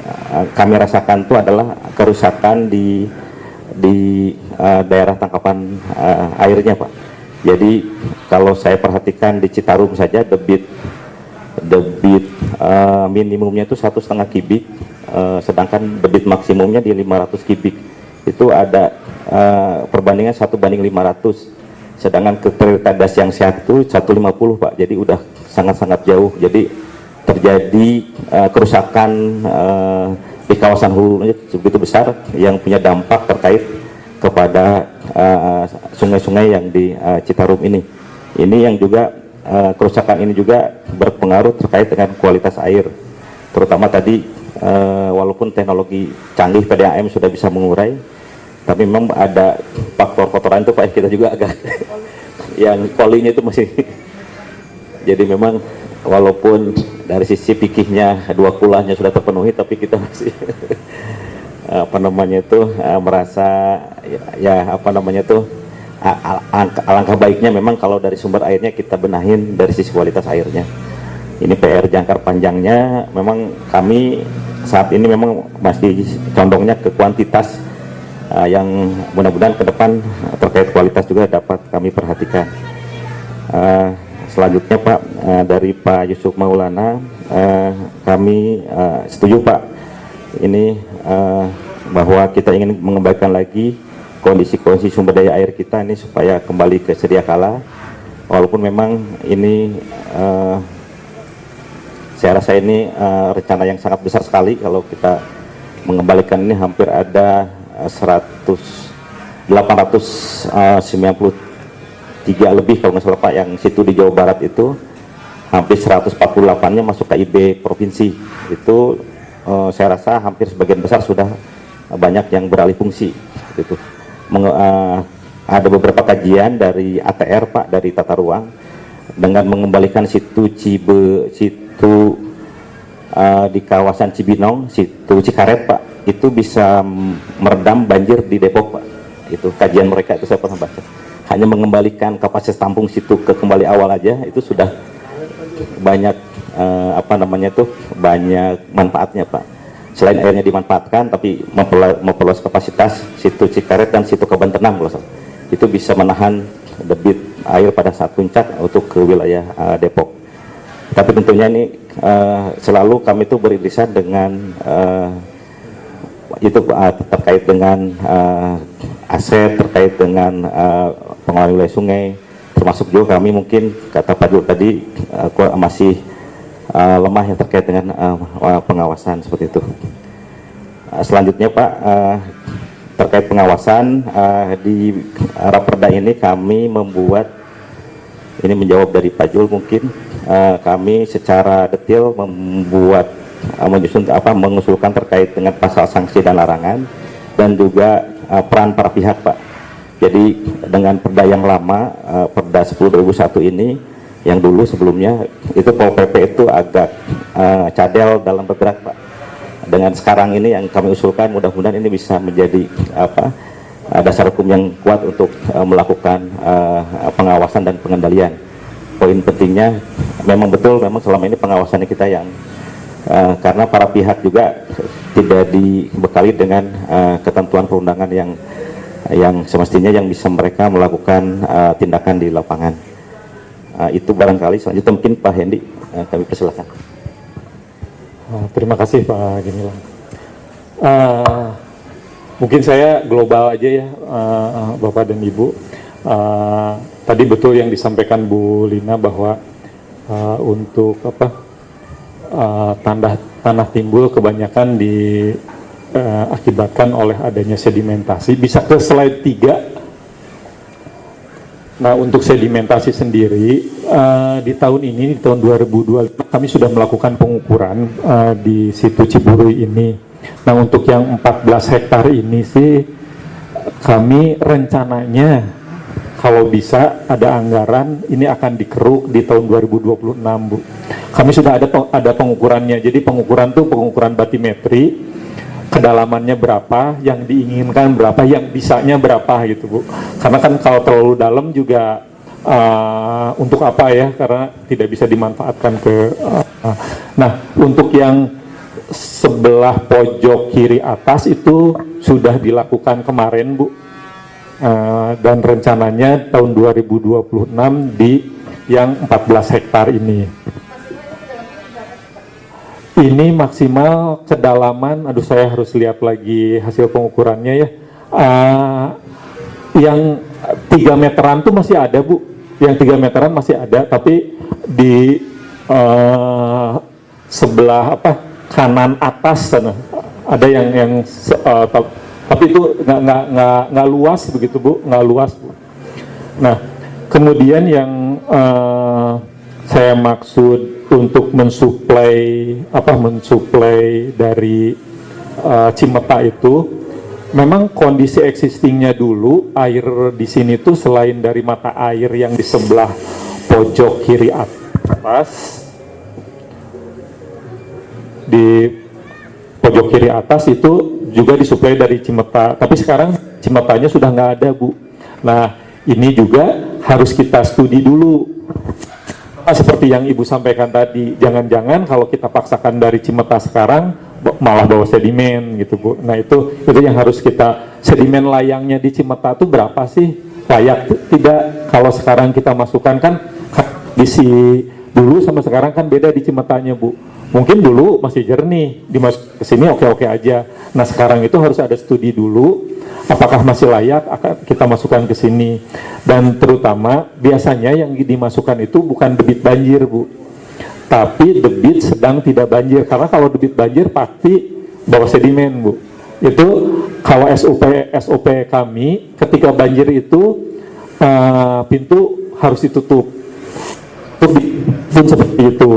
kami rasakan itu adalah kerusakan di daerah tangkapan airnya Pak. Jadi kalau saya perhatikan di Citarum saja debit minimumnya itu 1,5 kubik, sedangkan debit maksimumnya di 500 kubik. Itu ada perbandingan 1:500, sedangkan kriteria yang sehat itu 150 Pak. Jadi udah sangat-sangat jauh. Jadi terjadi kerusakan di kawasan hulunya begitu besar yang punya dampak terkait kepada sungai-sungai yang di Citarum ini. Ini yang juga kerusakan ini juga berpengaruh terkait dengan kualitas air. Terutama tadi walaupun teknologi canggih PDAM sudah bisa mengurai, tapi memang ada faktor kotoran itu Pak, kita juga agak yang polinya itu masih jadi memang walaupun dari sisi pikihnya dua kulahnya sudah terpenuhi, tapi kita masih merasa alangkah baiknya memang kalau dari sumber airnya kita benahin dari sisi kualitas airnya. Ini PR jangkar panjangnya, memang kami saat ini memang masih condongnya ke kuantitas, yang mudah-mudahan ke depan terkait kualitas juga dapat kami perhatikan. Selanjutnya Pak, dari Pak Yusuf Maulana, kami setuju Pak ini bahwa kita ingin mengembalikan lagi kondisi sumber daya air kita ini supaya kembali ke sedia kala. Walaupun memang ini saya rasa ini rencana yang sangat besar sekali kalau kita mengembalikan ini, hampir ada 893 lebih kalau nggak salah Pak, yang situ di Jawa Barat itu hampir 148-nya masuk KIB provinsi. Itu saya rasa hampir sebagian besar sudah banyak yang beralih fungsi itu. Ada beberapa kajian dari ATR Pak, dari tata ruang, dengan mengembalikan situ di kawasan Cibinong, situ Cikaret Pak, itu bisa meredam banjir di Depok Pak. Itu kajian mereka, itu saya pernah baca. Hanya mengembalikan kapasitas tampung situ ke kembali awal aja itu sudah banyak banyak manfaatnya Pak. Selain airnya dimanfaatkan, tapi memperluas kapasitas situ Cikaret dan situ Kabantenang itu bisa menahan debit air pada saat puncak untuk ke wilayah Depok. Tapi tentunya ini selalu kami itu beririsan dengan terkait dengan aset, terkait dengan pengelolaan wilayah sungai, termasuk juga kami mungkin kata Pak Jul tadi masih lemah yang terkait dengan pengawasan seperti itu. Selanjutnya Pak, terkait pengawasan di Raperda ini kami membuat, ini menjawab dari Pak Jul mungkin, kami secara detail mengusulkan terkait dengan pasal sanksi dan larangan dan juga peran para pihak Pak. Jadi dengan perda yang lama, Perda 10/2001 ini, yang dulu sebelumnya itu Pol PP itu agak cadel dalam bergerak Pak. Dengan sekarang ini yang kami usulkan, mudah-mudahan ini bisa menjadi dasar hukum yang kuat untuk melakukan pengawasan dan pengendalian. Poin pentingnya memang betul, memang selama ini pengawasannya kita yang karena para pihak juga tidak dibekali dengan ketentuan perundangan yang semestinya yang bisa mereka melakukan tindakan di lapangan. Itu barangkali. Selanjutnya mungkin Pak Hendi, kami persilakan. Terima kasih Pak Gemilang. Mungkin saya global aja ya, Bapak dan Ibu. Tadi betul yang disampaikan Bu Lina bahwa untuk tanah timbul kebanyakan diakibatkan oleh adanya sedimentasi. Bisa ke slide 3. Nah, untuk sedimentasi sendiri di tahun ini, di tahun 2025 kami sudah melakukan pengukuran di situ Ciburui ini. Nah, untuk yang 14 hektar ini sih kami rencananya kalau bisa ada anggaran ini akan dikeruk di tahun 2026 Bu. Kami sudah ada pengukurannya. Jadi pengukuran tuh pengukuran batimetri, kedalamannya berapa, yang diinginkan berapa, yang bisanya berapa gitu Bu. Karena kan kalau terlalu dalam juga untuk apa ya, karena tidak bisa dimanfaatkan nah, untuk yang sebelah pojok kiri atas itu sudah dilakukan kemarin Bu, dan rencananya tahun 2026 di yang 14 hektar ini. Ini maksimal kedalaman, aduh saya harus lihat lagi hasil pengukurannya ya. Yang 3 meteran tuh masih ada Bu, yang 3 meteran masih ada, tapi di sebelah kanan atas sana ada yang tapi itu nggak luas begitu Bu, nggak luas Bu. Nah, kemudian yang saya maksud untuk mensuplai dari Cimeta itu, memang kondisi existingnya dulu air di sini tuh selain dari mata air yang di sebelah pojok kiri atas, di pojok kiri atas itu juga disuplai dari Cimeta, tapi sekarang Cimetanya sudah nggak ada Bu. Nah, ini juga harus kita studi dulu. Seperti yang Ibu sampaikan tadi, jangan-jangan kalau kita paksakan dari Cimeta sekarang malah bawa sedimen gitu Bu. Nah itu yang harus kita, sedimen layangnya di Cimeta itu berapa sih, layak tidak? Kalau sekarang kita masukkan kan dulu sama sekarang kan beda di Cimetanya Bu. Mungkin dulu masih jernih, dimasuk ke sini oke-oke aja. Nah sekarang itu harus ada studi dulu, apakah masih layak akan kita masukkan ke sini. Dan terutama biasanya yang dimasukkan itu bukan debit banjir, Bu, tapi debit sedang tidak banjir. Karena kalau debit banjir pasti bawa sedimen, Bu. Itu kalau SOP kami ketika banjir itu pintu harus ditutup. Pun seperti itu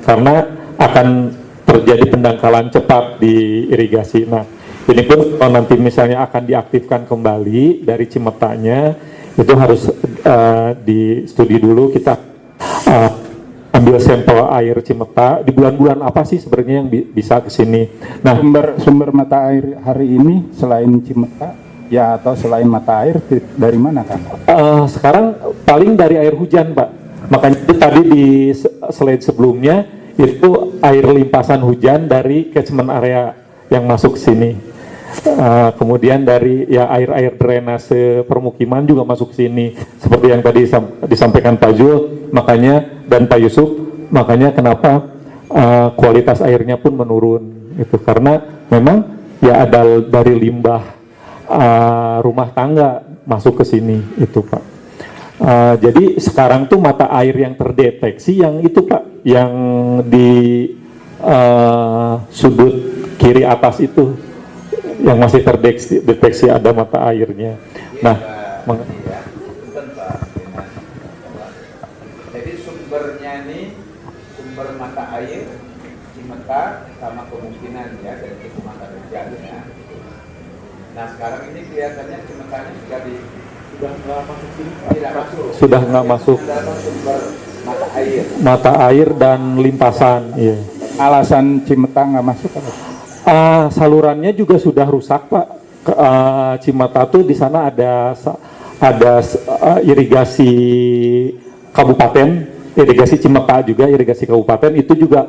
karena akan terjadi pendangkalan cepat di irigasi. Nah, ini pun kalau nanti misalnya akan diaktifkan kembali dari Cimetanya, itu harus di studi dulu, kita ambil sampel air Cimeta di bulan-bulan apa sih sebenarnya yang bisa ke sini. Nah, Sumber mata air hari ini selain Cimeta ya, atau selain mata air dari mana, Kang? Sekarang paling dari air hujan, Pak. Makanya itu tadi di slide sebelumnya itu air limpasan hujan dari catchment area yang masuk ke sini. Kemudian dari ya air drainase permukiman juga masuk ke sini. Seperti yang tadi disampaikan Pak Jul, makanya dan Pak Yusuf, makanya kenapa kualitas airnya pun menurun. Itu karena memang ya ada dari limbah rumah tangga masuk ke sini itu, Pak. Jadi sekarang tuh mata air yang terdeteksi yang itu, Pak, yang di sudut kiri atas itu yang masih terdeteksi ada mata airnya. Nah, jadi sumbernya ini sumber mata air Cimeta sama kemungkinan ya dari mata hujan ya. Nah sekarang ini kelihatannya Cimetanya sudah nggak masuk sumber mata air dan limpasan. Iya. Alasan Cimeta nggak masuk apa? Salurannya juga sudah rusak, Pak. Cimeta tuh di sana ada irigasi kabupaten, irigasi Cimeta juga, irigasi kabupaten itu juga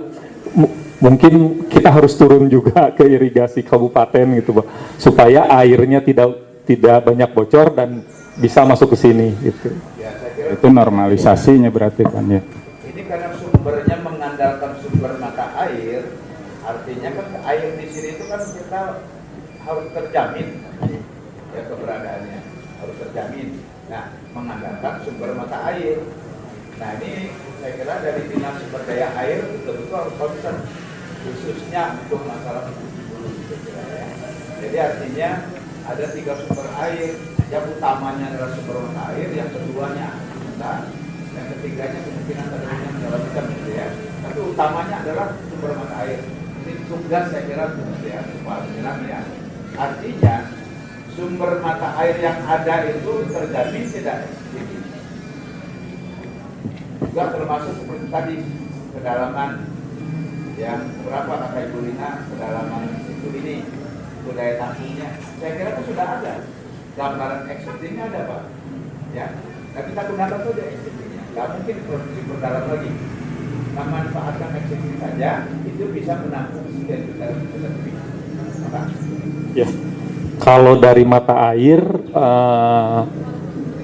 mungkin kita harus turun juga ke irigasi kabupaten gitu, Pak, supaya airnya tidak banyak bocor dan bisa masuk ke sini gitu. Ya, saya kira Itu normalisasinya berarti kan ya. ini karena sumbernya mengandalkan sumber mata air, artinya kan air di sini itu kan kita harus terjamin ya keberadaannya, harus terjamin. Nah, mengandalkan sumber mata air. Nah, ini saya kira dari Dinas Sumber Daya Air betul-betul harus concern khususnya untuk masalah hulu gitu kira ya. Jadi artinya ada 3 sumber air, yang utamanya adalah sumber mata air, yang keduanya kita, yang ketiganya kemungkinan terjadinya segala macam gitu ya. Tapi utamanya adalah sumber mata air. Ini tugas saya kira ya, Pak ya. Artinya sumber mata air yang ada itu terjamin tidak sedikit. Juga termasuk seperti tadi kedalaman yang berapa kata Ibu Lina, kedalaman itu ini budaya tampungnya. Saya kira itu sudah ada. Gambaran existingnya ada, Pak. Ya, nah, kita gunakan saja existingnya. Nggak mungkin produksi berdalam lagi. Nah, manfaatkan existing saja, itu bisa menampung sekian juta lebih. Ya, kalau dari mata air,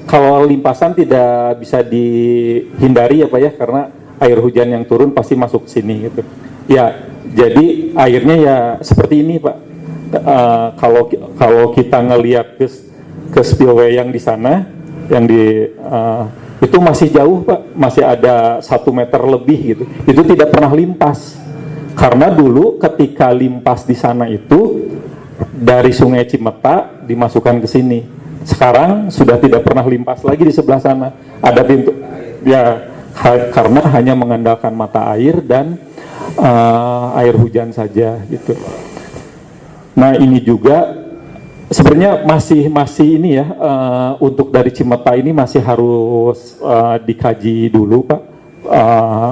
kalau limpasan tidak bisa dihindari ya Pak ya, karena air hujan yang turun pasti masuk ke sini gitu. Ya, jadi airnya ya seperti ini Pak. Kalau kita ngelihat ke spillway yang di sana, yang di itu masih jauh Pak, masih ada 1 meter lebih gitu. Itu tidak pernah limpas, karena dulu ketika limpas di sana itu dari Sungai Cimeta dimasukkan ke sini. Sekarang sudah tidak pernah limpas lagi di sebelah sana. Ada pintu, ya karena hanya mengandalkan mata air dan air hujan saja gitu. Nah ini juga sebenarnya masih ini ya, untuk dari Cimeta ini masih harus dikaji dulu Pak.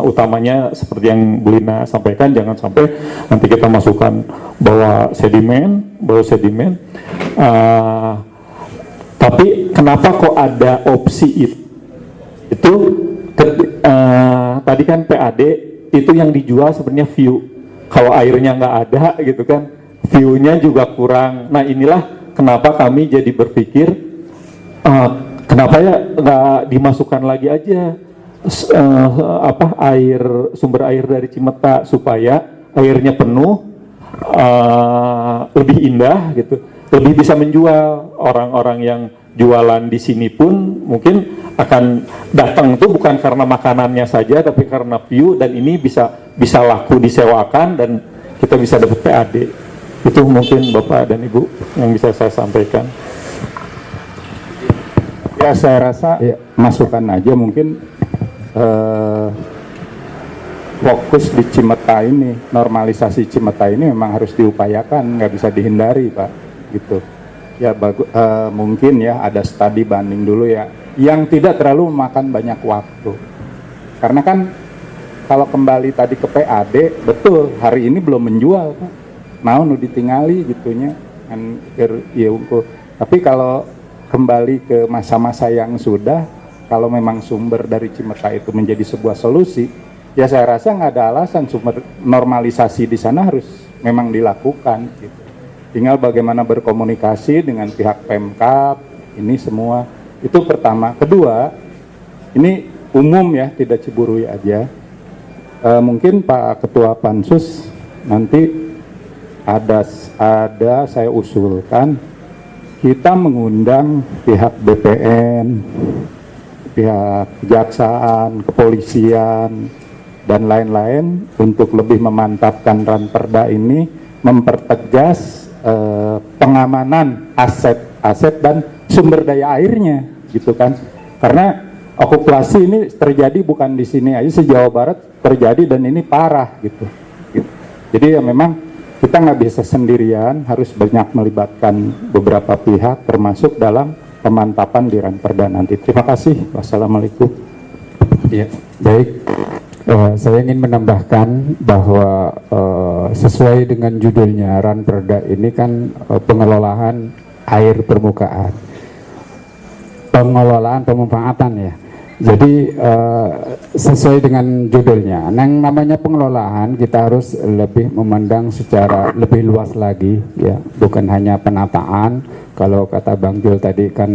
Utamanya seperti yang Bu Lina sampaikan, jangan sampai nanti kita masukkan bawa sedimen. Tapi kenapa kok ada opsi itu tadi kan PAD itu yang dijual sebenarnya view. Kalau airnya nggak ada gitu kan, view-nya juga kurang. Nah inilah kenapa kami jadi berpikir kenapa ya nggak dimasukkan lagi aja sumber air dari Cimeta, supaya airnya penuh, lebih indah gitu, lebih bisa menjual. Orang-orang yang jualan di sini pun mungkin akan datang tuh bukan karena makanannya saja, tapi karena view, dan ini bisa laku disewakan dan kita bisa dapat PAD. Itu mungkin Bapak dan Ibu yang bisa saya sampaikan. Ya, saya rasa masukan aja mungkin fokus di Cimeta ini, normalisasi Cimeta ini memang harus diupayakan, nggak bisa dihindari Pak, gitu. Ya mungkin ya ada studi banding dulu ya, yang tidak terlalu memakan banyak waktu. Karena kan kalau kembali tadi ke PAD, betul hari ini belum menjual Pak, mau nu ditingali gitunya kan, ya tapi kalau kembali ke masa-masa yang sudah, kalau memang sumber dari Cimeta itu menjadi sebuah solusi, ya saya rasa nggak ada alasan sumber normalisasi di sana harus memang dilakukan gitu. Tinggal bagaimana berkomunikasi dengan pihak Pemkab, ini semua itu pertama. Kedua, ini umum ya, tidak Ciburui aja. Mungkin Pak Ketua Pansus nanti ada saya usulkan kita mengundang pihak BPN, pihak kejaksaan, kepolisian, dan lain-lain untuk lebih memantapkan Ranperda ini, mempertegas pengamanan aset-aset dan sumber daya airnya, gitu kan? Karena okupasi ini terjadi bukan di sini aja, se-Jawa Barat terjadi dan ini parah gitu. Jadi ya memang kita nggak bisa sendirian, harus banyak melibatkan beberapa pihak termasuk dalam pemantapan di Ranperda nanti. Terima kasih. Wassalamualaikum. Ya, baik. Saya ingin menambahkan bahwa sesuai dengan judulnya, Ranperda ini kan pengelolaan air permukaan, pengelolaan pemanfaatan ya. Jadi sesuai dengan judulnya, yang namanya pengelolaan kita harus lebih memandang secara lebih luas lagi ya, bukan hanya penataan. Kalau kata Bang Jul tadi kan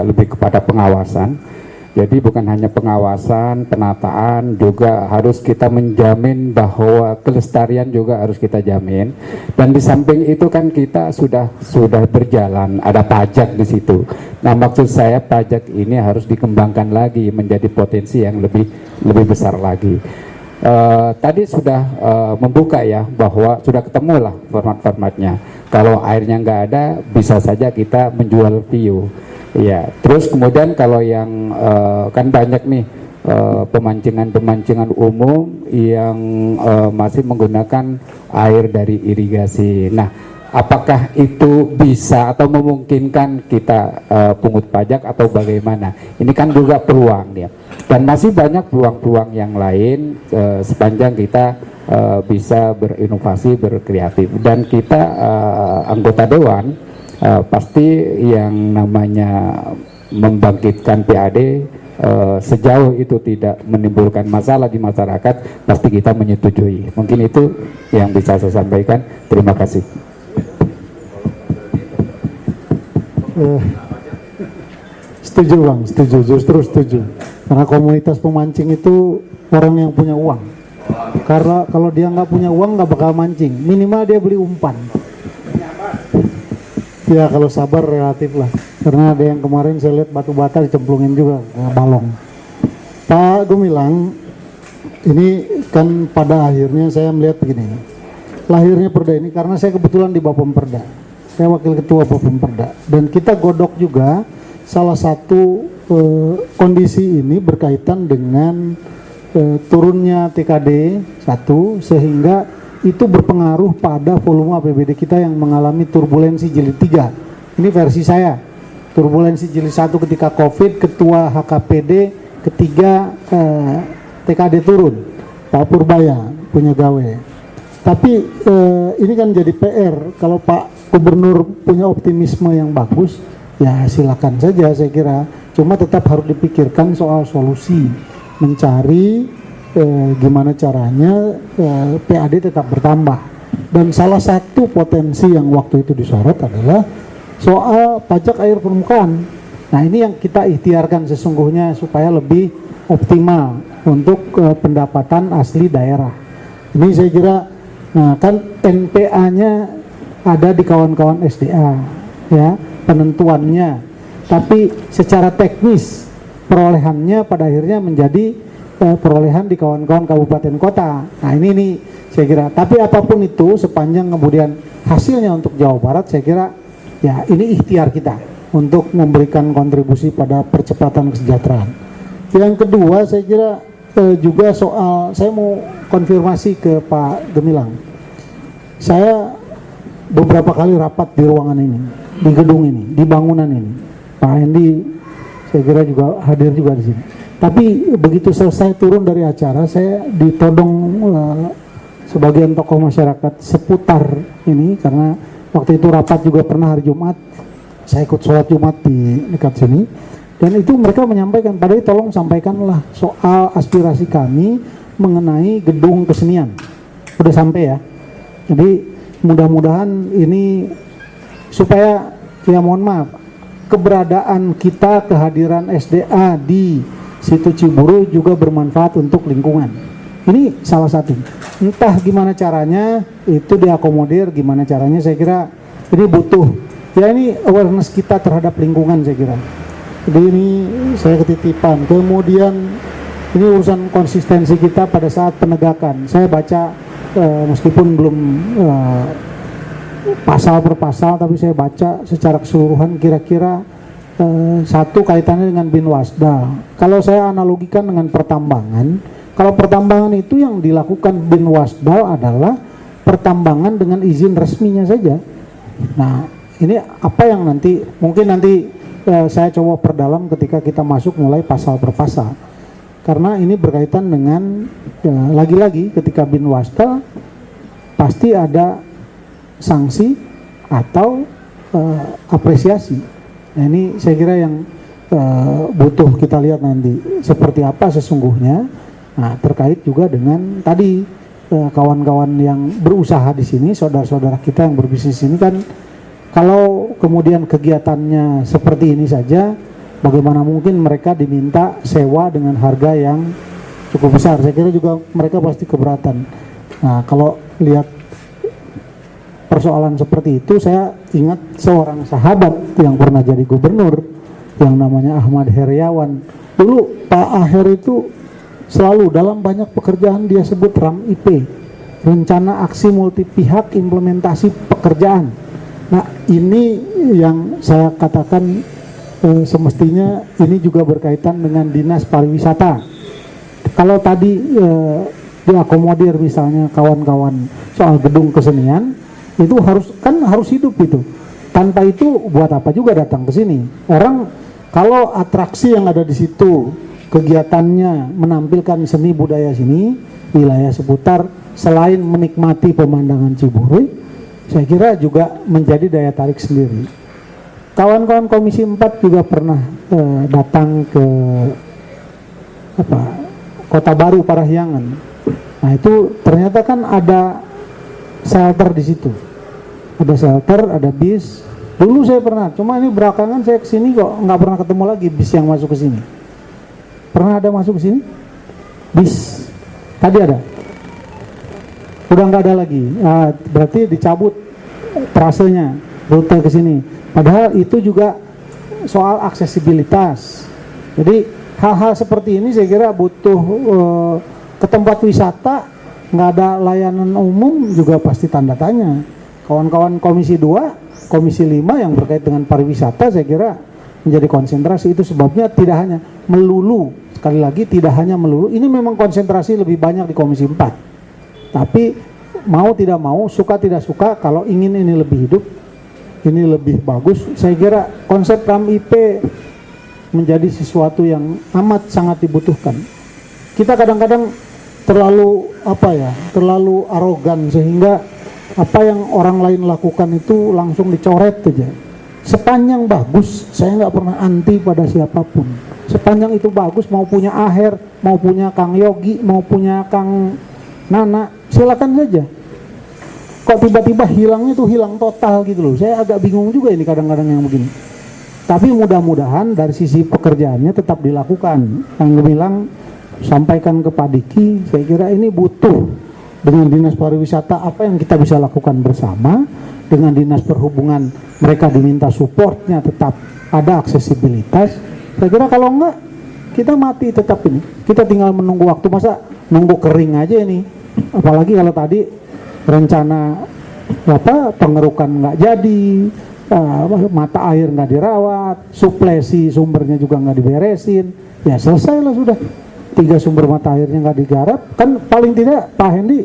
lebih kepada pengawasan. Jadi bukan hanya pengawasan, penataan, juga harus kita menjamin bahwa kelestarian juga harus kita jamin. Dan di samping itu kan kita sudah berjalan, ada pajak di situ. Nah, maksud saya pajak ini harus dikembangkan lagi menjadi potensi yang lebih besar lagi. Tadi sudah membuka ya, bahwa sudah ketemu lah format-formatnya. Kalau airnya nggak ada, bisa saja kita menjual view. Ya, terus kemudian kalau yang kan banyak nih pemancingan umum yang masih menggunakan air dari irigasi. Nah, apakah itu bisa atau memungkinkan kita pungut pajak atau bagaimana? Ini kan juga peluang ya. Dan masih banyak peluang-peluang yang lain sepanjang kita bisa berinovasi, berkreatif. Dan kita anggota dewan pasti yang namanya membangkitkan PAD sejauh itu tidak menimbulkan masalah di masyarakat, pasti kita menyetujui. Mungkin itu yang bisa saya sampaikan. Terima kasih. Setuju Bang, setuju, justru setuju. Karena komunitas pemancing itu orang yang punya uang. Karena kalau dia nggak punya uang nggak bakal mancing, minimal dia beli umpan. Ya kalau sabar relatif lah, karena ada yang kemarin saya lihat batu bata dicemplungin juga balong. Pak Gumilang, ini kan pada akhirnya saya melihat begini, lahirnya Perda ini karena saya kebetulan di Bapemperda, saya wakil ketua Bapemperda, dan kita godok juga salah satu kondisi ini berkaitan dengan turunnya TKD 1 sehingga itu berpengaruh pada volume APBD kita yang mengalami turbulensi jilid 3. Ini versi saya. Turbulensi jilid 1 ketika Covid, ketua HKPD, ketiga TKD turun. Pak Purbaya punya gawe. Tapi ini kan jadi PR. Kalau Pak Gubernur punya optimisme yang bagus, ya silakan saja saya kira. Cuma tetap harus dipikirkan soal solusi. Mencari gimana caranya PAD tetap bertambah. Dan salah satu potensi yang waktu itu disorot adalah soal pajak air permukaan. Nah ini yang kita ikhtiarkan sesungguhnya supaya lebih optimal untuk pendapatan asli daerah. Ini saya kira Nah, kan NPA-nya ada di kawan-kawan SDA, ya, penentuannya. Tapi secara teknis perolehannya pada akhirnya menjadi perolehan di kawan-kawan kabupaten kota. Nah, ini nih saya kira. Tapi apapun itu, sepanjang kemudian hasilnya untuk Jawa Barat, saya kira ya ini ikhtiar kita untuk memberikan kontribusi pada percepatan kesejahteraan. Yang kedua, saya kira juga soal, saya mau konfirmasi ke Pak Gemilang. Saya beberapa kali rapat di ruangan ini, di gedung ini, di bangunan ini. Pak Hendi saya kira juga hadir juga di sini. Tapi begitu selesai turun dari acara, saya ditodong sebagian tokoh masyarakat seputar ini, karena waktu itu rapat juga pernah hari Jumat. Saya ikut sholat Jumat di dekat sini. Dan itu mereka menyampaikan, padahal tolong sampaikanlah soal aspirasi kami mengenai gedung kesenian. Udah sampai ya. Jadi mudah-mudahan ini supaya, ya mohon maaf, keberadaan kita, kehadiran SDA di situ Ciburu juga bermanfaat untuk lingkungan. Ini salah satu. Entah gimana caranya, itu diakomodir, gimana caranya, saya kira ini butuh. Ya ini awareness kita terhadap lingkungan, saya kira. Jadi ini saya ketitipan. Kemudian ini urusan konsistensi kita pada saat penegakan. Saya baca meskipun belum pasal per pasal, tapi saya baca secara keseluruhan kira-kira satu kaitannya dengan Binwasda. Kalau saya analogikan dengan pertambangan, kalau pertambangan itu yang dilakukan Binwasda adalah pertambangan dengan izin resminya saja. Nah, ini apa yang nanti, mungkin nanti saya coba perdalam ketika kita masuk mulai pasal per pasal. Karena ini berkaitan dengan, ya, lagi-lagi ketika Binwasda pasti ada sanksi atau apresiasi. Nah, ini saya kira yang butuh kita lihat nanti seperti apa sesungguhnya. Nah, terkait juga dengan tadi kawan-kawan yang berusaha di sini, saudara-saudara kita yang berbisnis ini kan, kalau kemudian kegiatannya seperti ini saja, bagaimana mungkin mereka diminta sewa dengan harga yang cukup besar? Saya kira juga mereka pasti keberatan. Nah, kalau lihat persoalan seperti itu, saya ingat seorang sahabat yang pernah jadi gubernur yang namanya Ahmad Heriawan. Dulu Pak Aher itu selalu dalam banyak pekerjaan dia sebut RAM-IP, rencana aksi multi pihak implementasi pekerjaan. Nah, ini yang saya katakan semestinya ini juga berkaitan dengan dinas pariwisata. Kalau tadi diakomodir misalnya kawan-kawan soal gedung kesenian, itu harus hidup itu. Tanpa itu buat apa juga datang ke sini? Orang kalau atraksi yang ada di situ kegiatannya menampilkan seni budaya sini, wilayah seputar, selain menikmati pemandangan Ciburu, saya kira juga menjadi daya tarik sendiri. Kawan-kawan Komisi 4 juga pernah datang ke Kota Baru Parahyangan. Nah, itu ternyata kan ada shelter di situ. Ada shelter, ada bis. Dulu saya pernah, cuma ini belakangan saya kesini kok nggak pernah ketemu lagi bis yang masuk ke sini. Pernah ada masuk ke sini? Bis tadi ada. Udah nggak ada lagi. Nah, berarti dicabut trasenya rute ke sini. Padahal itu juga soal aksesibilitas. Jadi hal-hal seperti ini saya kira butuh ke tempat wisata nggak ada layanan umum juga pasti tanda tanya. Kawan-kawan Komisi 2, Komisi 5 yang terkait dengan pariwisata saya kira menjadi konsentrasi. Itu sebabnya tidak hanya melulu, sekali lagi tidak hanya melulu, ini memang konsentrasi lebih banyak di Komisi 4. Tapi mau tidak mau, suka tidak suka, kalau ingin ini lebih hidup, ini lebih bagus, saya kira konsep RAM-IP menjadi sesuatu yang amat sangat dibutuhkan. Kita kadang-kadang terlalu terlalu arogan sehingga apa yang orang lain lakukan itu langsung dicoret saja. Sepanjang bagus, saya nggak pernah anti pada siapapun. Sepanjang itu bagus, mau punya Aher, mau punya Kang Yogi, mau punya Kang Nana, silakan saja. Kok tiba-tiba hilangnya tuh hilang total gitu loh. Saya agak bingung juga ini kadang-kadang yang begini. Tapi mudah-mudahan dari sisi pekerjaannya tetap dilakukan. Kang Gemilang sampaikan ke Pak Diki, saya kira ini butuh dengan dinas pariwisata apa yang kita bisa lakukan bersama, dengan dinas perhubungan mereka diminta supportnya tetap ada aksesibilitas. Saya kira kalau enggak kita mati tetap ini. Kita tinggal menunggu waktu, masa nunggu kering aja ini. Apalagi kalau tadi rencana pengerukan nggak jadi, mata air nggak dirawat, suplesi sumbernya juga nggak diberesin, ya selesai lah sudah. 3 sumber mata airnya nggak digarap, kan paling tidak Pak Hendi,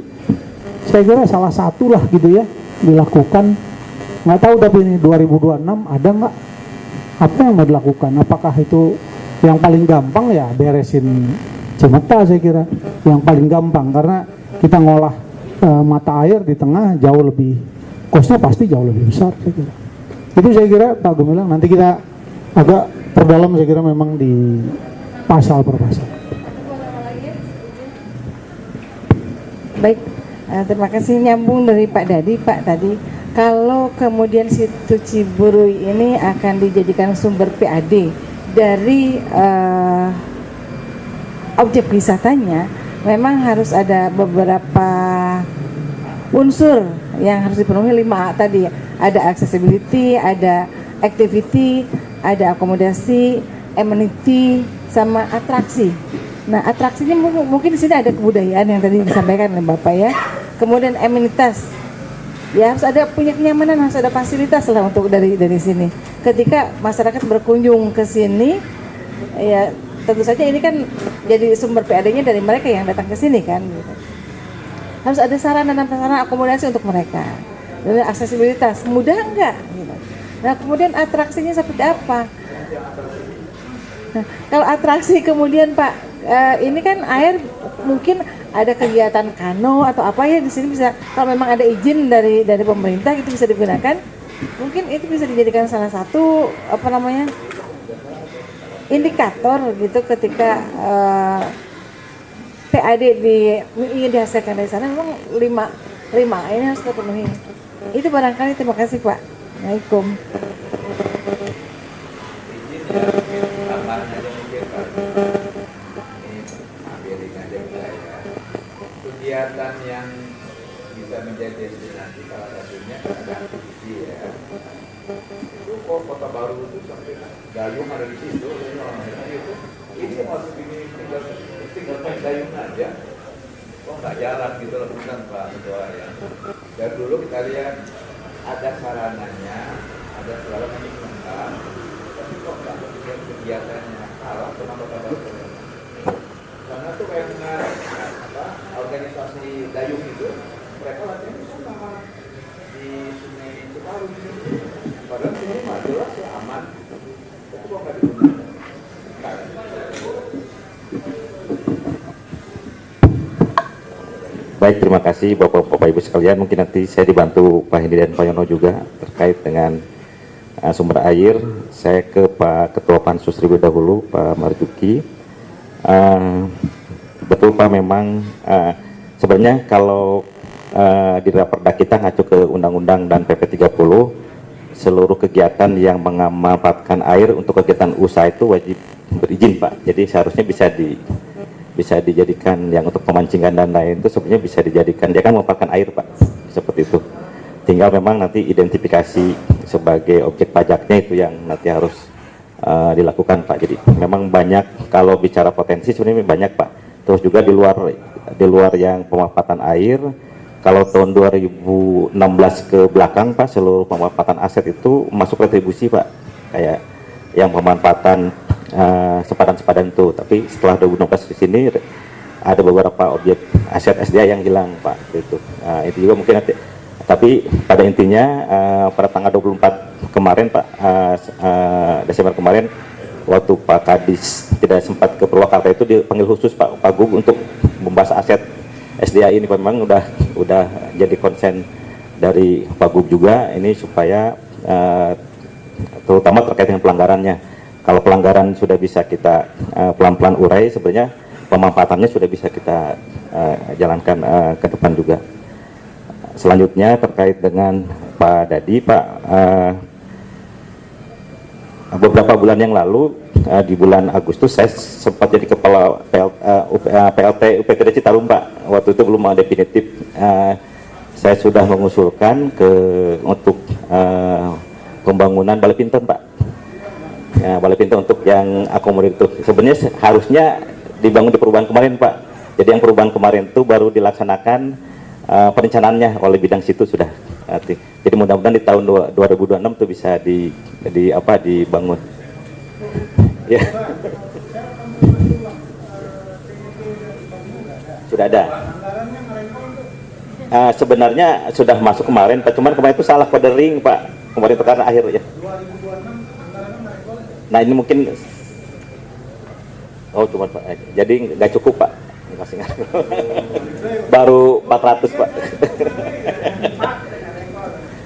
saya kira salah satu lah gitu ya dilakukan. Nggak tahu tapi ini 2026 ada nggak apa yang mau dilakukan? Apakah itu yang paling gampang ya beresin Cimeta, saya kira yang paling gampang karena kita ngolah mata air di tengah jauh lebih, kosnya pasti jauh lebih besar saya kira. Itu saya kira Pak Gumilang, nanti kita agak perdalam saya kira memang di pasal per pasal. Baik, terima kasih. Nyambung dari Pak Dadi, Pak tadi kalau kemudian situ Ciburuy ini akan dijadikan sumber PAD dari objek wisatanya, memang harus ada beberapa unsur yang harus dipenuhi 5A tadi. Ada accessibility, ada activity, ada akomodasi, amenity, sama atraksi. Nah, atraksinya mungkin di sini ada kebudayaan yang tadi disampaikan oleh Bapak ya. Kemudian amenitas, ya harus ada punya kenyamanan, harus ada fasilitas lah untuk dari sini. Ketika masyarakat berkunjung ke sini, ya tentu saja ini kan jadi sumber PAD-nya dari mereka yang datang ke sini kan. Gitu. Harus ada sarana dan prasarana akomodasi untuk mereka. Dan aksesibilitas, mudah enggak? Gitu. Nah, kemudian atraksinya seperti apa? Nah, kalau atraksi kemudian Pak, ini kan air mungkin ada kegiatan kano atau apa ya di sini bisa, kalau memang ada izin dari pemerintah itu bisa digunakan, mungkin itu bisa dijadikan salah satu indikator gitu ketika PAD ingin dihasilkan dari sana. Memang 5 ini harus terpenuhi. Itu barangkali. Terima kasih Pak. Assalamualaikum. Kegiatan yang bisa menjadi destinasi salah satunya ada aktiviti ya. Itu kok Kota Baru itu sampai Dayung ada di situ, ini masuk ini tinggal main Dayung aja. Kok nggak jalan gitu loh, bukan Pak Ketua ya. Dan dulu kita lihat ada sarananya, ada sarananya lengkap, tapi kok nggak kemudian kegiatannya kalah sama Kota Baru. Karena tuh kayak organisasi Dayung itu, mereka latihan di sana di Sungai Citarum itu. Padahal ini mah jelas ya aman, tapi kok nggak digunakan? Baik, terima kasih Bapak Ibu sekalian. Mungkin nanti saya dibantu Pak Hendi dan Pak Yono juga terkait dengan sumber air. Saya ke Pak Ketua Pansus terlebih dahulu, Pak Marzuki. Betul Pak, memang sebenarnya kalau di Raperda kita ngacu ke Undang-Undang dan PP 30, seluruh kegiatan yang memanfaatkan air untuk kegiatan usaha itu wajib berizin Pak. Jadi seharusnya bisa dijadikan yang untuk pemancingan dan lain itu sebenarnya bisa dijadikan, dia kan memanfaatkan air Pak, seperti itu. Tinggal memang nanti identifikasi sebagai objek pajaknya itu yang nanti harus dilakukan Pak. Jadi memang banyak, kalau bicara potensi sebenarnya banyak Pak. Terus juga di luar yang pemanfaatan air, kalau tahun 2016 ke belakang Pak, seluruh pemanfaatan aset itu masuk retribusi Pak, kayak yang pemanfaatan sepadan-sepadan itu. Tapi setelah 2016 ke sini ada beberapa objek aset SDA yang hilang Pak, itu juga mungkin nanti. Tapi pada intinya pada tanggal 24 kemarin Pak, Desember kemarin, waktu Pak Kadis tidak sempat ke Purwakarta itu dipanggil khusus Pak Gub untuk membahas aset SDA ini. Memang udah jadi konsen dari Pak Gub juga ini supaya terutama terkait dengan pelanggarannya. Kalau pelanggaran sudah bisa kita pelan-pelan urai, sebenarnya pemanfaatannya sudah bisa kita jalankan ke depan juga. Selanjutnya terkait dengan Pak Dadi, Pak, beberapa bulan yang lalu di bulan Agustus saya sempat sempat jadi kepala PLT UPTD Citarum Pak. Waktu itu belum ada definitif. Saya sudah mengusulkan untuk pembangunan Balai Pinten Pak. Ya, Balai Pinten untuk yang akomodir itu. Sebenarnya harusnya dibangun di perubahan kemarin Pak. Jadi yang perubahan kemarin itu baru dilaksanakan perencanaannya oleh bidang situ sudah. Jadi mudah-mudahan di tahun 2026 itu bisa dibangun. Ya. Sudah ada. Sebenarnya sudah masuk kemarin, Pak. Cuman kemarin itu salah codering, Pak. Kemarin itu karena akhir ya. Nah ini mungkin, oh cuma Pak. Jadi nggak cukup Pak. Baru 400 Pak.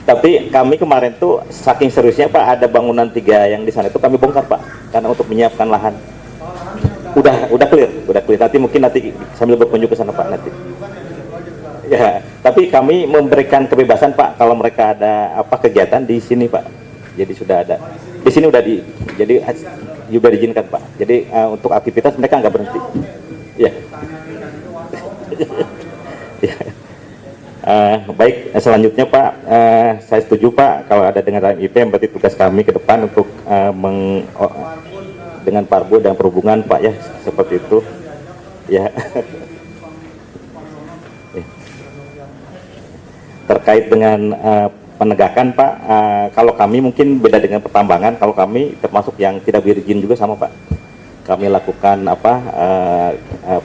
Tapi kami kemarin tuh saking seriusnya Pak, ada bangunan 3 yang di sana itu kami bongkar Pak, karena untuk menyiapkan lahan. Udah clear. Nanti mungkin sambil berkunjung ke sana Pak nanti. Ya, tapi kami memberikan kebebasan Pak kalau mereka ada kegiatan di sini Pak. Jadi sudah ada. Di sini jadi juga diizinkan Pak. Jadi untuk aktivitas mereka nggak berhenti. Ya. Ya. Baik, selanjutnya Pak, saya setuju Pak kalau ada dengan RMIP, berarti tugas kami ke depan untuk dengan Parbo dan perhubungan Pak ya, seperti itu ya. Terkait dengan penegakan Pak, kalau kami mungkin beda dengan pertambangan, kalau kami termasuk yang tidak berizin juga sama Pak, kami lakukan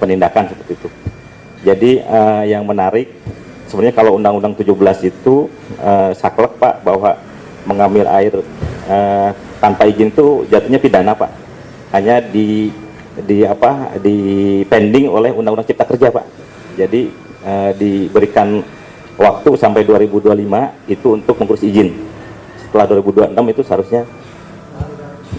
penindakan seperti itu. Jadi yang menarik sebenarnya kalau Undang-Undang 17 itu saklek Pak, bahwa mengambil air tanpa izin itu jatuhnya pidana Pak, hanya di pending oleh Undang-Undang Cipta Kerja Pak. Jadi diberikan waktu sampai 2025 itu untuk mengurus izin. Setelah 2026 itu seharusnya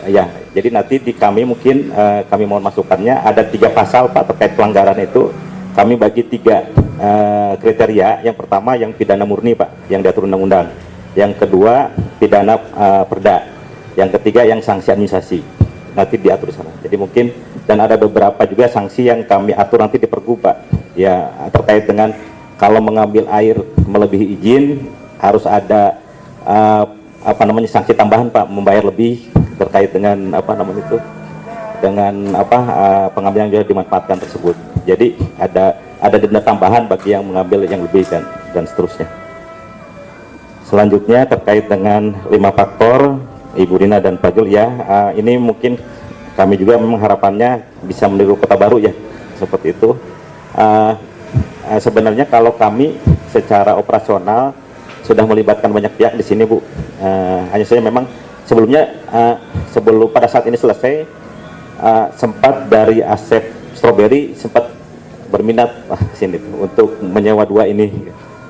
ya. Jadi nanti di kami mungkin kami mohon masukannya, ada 3 pasal Pak terkait pelanggaran itu. Kami bagi 3 kriteria. Yang pertama yang pidana murni Pak, yang diatur undang-undang. Yang kedua pidana perda. Yang ketiga yang sanksi administrasi. Nanti diatur di sana. Jadi mungkin, dan ada beberapa juga sanksi yang kami atur nanti di Pergub Pak. Ya, terkait dengan kalau mengambil air melebihi izin harus ada sanksi tambahan Pak, membayar lebih terkait dengan pengambilan yang dimanfaatkan tersebut. Jadi ada denda tambahan bagi yang mengambil yang lebih dan seterusnya. Selanjutnya terkait dengan 5 faktor Ibu Rina dan Pak Jul ya, ini mungkin kami juga memang harapannya bisa meniru Kota Baru ya, seperti itu. Sebenarnya kalau kami secara operasional sudah melibatkan banyak pihak di sini Bu. Hanya saja memang sebelumnya sebelum pada saat ini selesai sempat dari Asep Strawberry sempat berminat ke sini untuk menyewa 2 ini.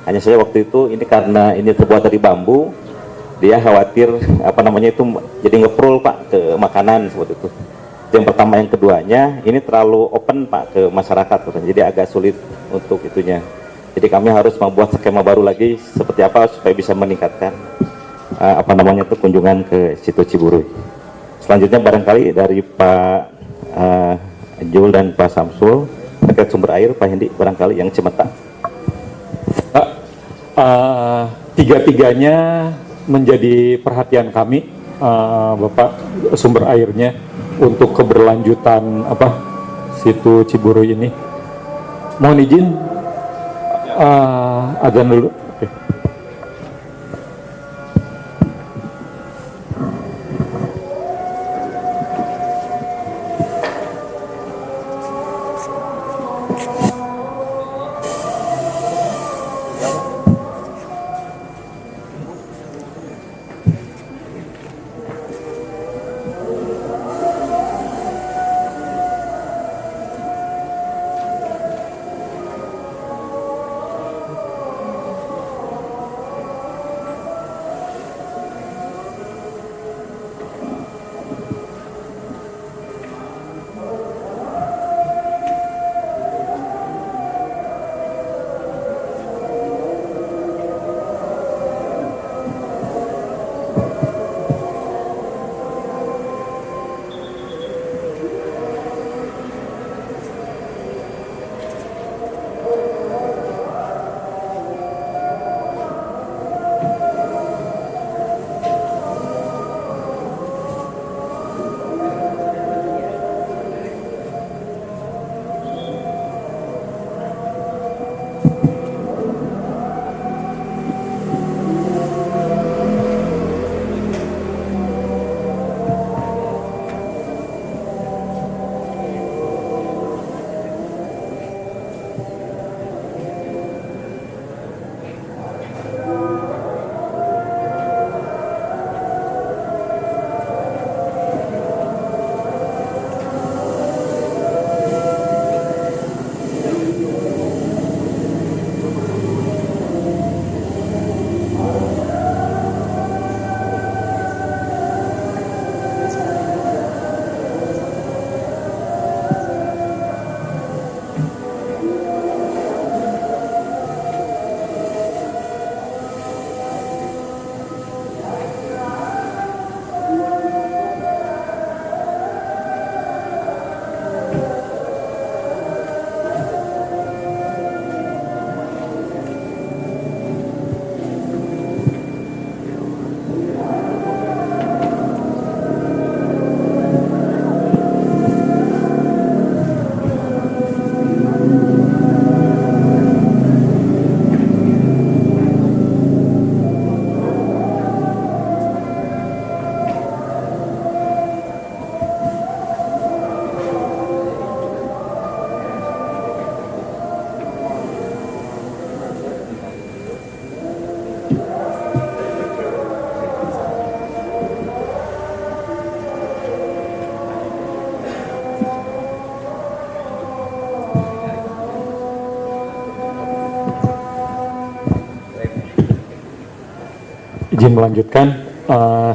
Hanya saja waktu itu ini karena ini terbuat dari bambu, dia khawatir itu jadi ngeprul Pak ke makanan seperti itu. Yang pertama, yang keduanya ini terlalu open Pak ke masyarakat, jadi agak sulit untuk itunya. Jadi kami harus membuat skema baru lagi seperti apa supaya bisa meningkatkan kunjungan ke situ Ciburuy. Selanjutnya barangkali dari Pak Jul dan Pak Samsul terkait sumber air, Pak Hendi barangkali yang Cimetak. Pak, 3-tiganya menjadi perhatian kami, Bapak, sumber airnya untuk keberlanjutan situ Ciburuy ini. Mohon izin azan dulu. Oke. izin melanjutkan,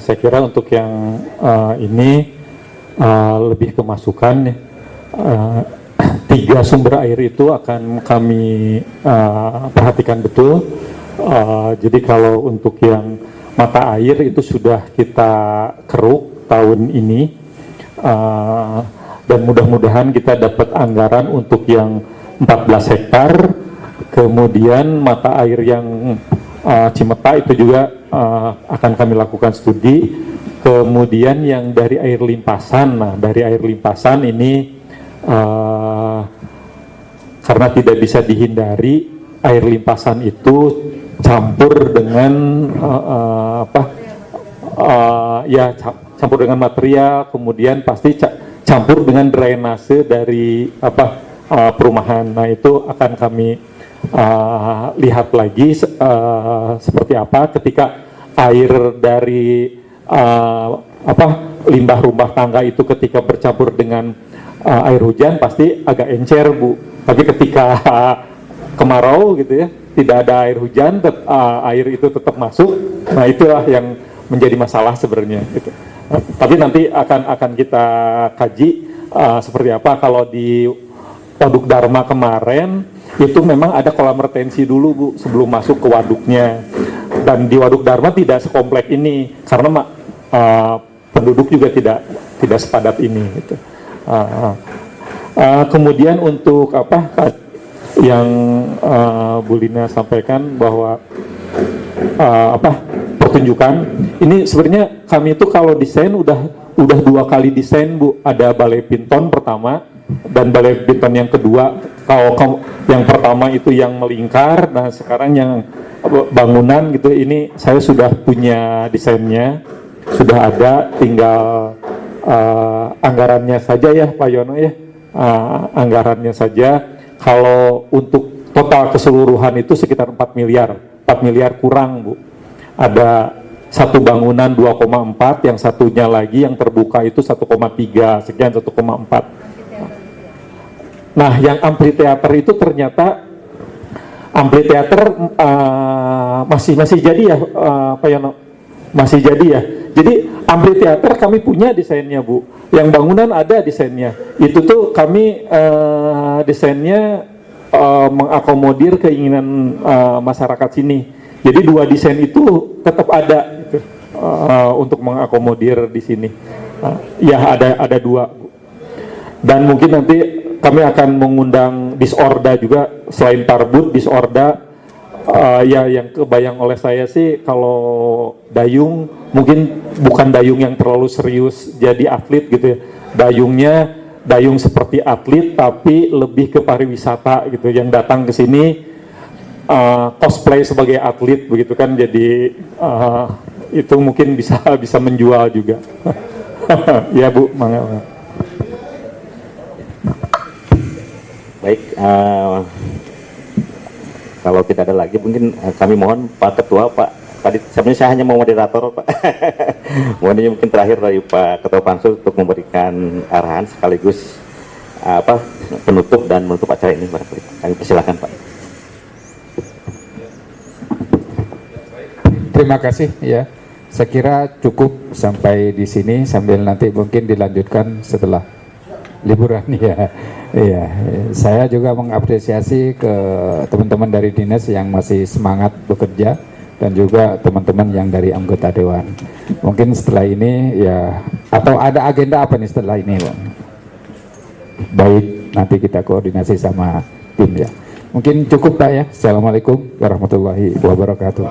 saya kira untuk yang ini lebih ke masukan. 3 sumber air itu akan kami perhatikan betul. Jadi kalau untuk yang mata air itu sudah kita keruk tahun ini, dan mudah-mudahan kita dapat anggaran untuk yang 14 hektar. Kemudian mata air yang Cimeta itu juga akan kami lakukan studi. Kemudian yang dari air limpasan, nah dari air limpasan ini karena tidak bisa dihindari, air limpasan itu campur dengan campur dengan material, kemudian pasti campur dengan drainase dari perumahan. Nah itu akan kami lihat lagi seperti apa ketika air dari limbah rumah tangga itu ketika bercampur dengan air hujan pasti agak encer, Bu. Tapi ketika kemarau gitu ya, tidak ada air hujan, air itu tetap masuk. Nah itulah yang menjadi masalah sebenarnya. Gitu. Tapi nanti akan kita kaji seperti apa. Kalau di Waduk Dharma kemarin itu memang ada kolam retensi dulu, Bu, sebelum masuk ke waduknya. Dan di Waduk Dharma tidak sekomplek ini karena penduduk juga tidak sepadat ini. Gitu. Kemudian untuk yang Bu Lina sampaikan bahwa pertunjukan ini sebenarnya kami itu kalau desain udah 2 kali desain, Bu. Ada balai pinton pertama dan balai pinton yang kedua. Kalau yang pertama itu yang melingkar, nah sekarang yang bangunan gitu, ini saya sudah punya desainnya, sudah ada, tinggal anggarannya saja ya Pak Yono ya, anggarannya saja. Kalau untuk total keseluruhan itu sekitar 4 miliar kurang, Bu. Ada satu bangunan 2,4, yang satunya lagi yang terbuka itu 1,3 sekian, 1,4. Nah, yang amphitheater itu ternyata amphitheater masih jadi ya, Pak Yono, masih jadi ya. Jadi amphitheater kami punya desainnya, Bu. Yang bangunan ada desainnya. Itu tuh kami desainnya mengakomodir keinginan masyarakat sini. Jadi 2 desain itu tetap ada gitu, untuk mengakomodir di sini. Ya ada 2, Bu. Dan mungkin nanti kami akan mengundang Disorda juga, selain Parbud, Disorda. Ya yang kebayang oleh saya sih kalau dayung mungkin bukan dayung yang terlalu serius jadi atlet gitu ya. Dayung seperti atlet tapi lebih ke pariwisata gitu, yang datang ke sini cosplay sebagai atlet begitu kan, jadi itu mungkin bisa menjual juga. Ya Bu, mangga. Baik, kalau tidak ada lagi mungkin kami mohon Pak Ketua, Pak, tadi sebenarnya saya hanya mau moderator, Pak. Mohon ini mungkin terakhir dari Pak Ketua Pansus untuk memberikan arahan sekaligus penutup dan menutup acara ini, barangkali. Kami persilakan, Pak. Terima kasih ya. Saya kira cukup sampai di sini, sambil nanti mungkin dilanjutkan setelah liburan ya. Iya, saya juga mengapresiasi ke teman-teman dari dinas yang masih semangat bekerja dan juga teman-teman yang dari anggota dewan. Mungkin setelah ini ya, atau ada agenda apa nih setelah ini, Bang? Baik, nanti kita koordinasi sama tim ya. Mungkin cukup Pak ya. Assalamualaikum warahmatullahi wabarakatuh.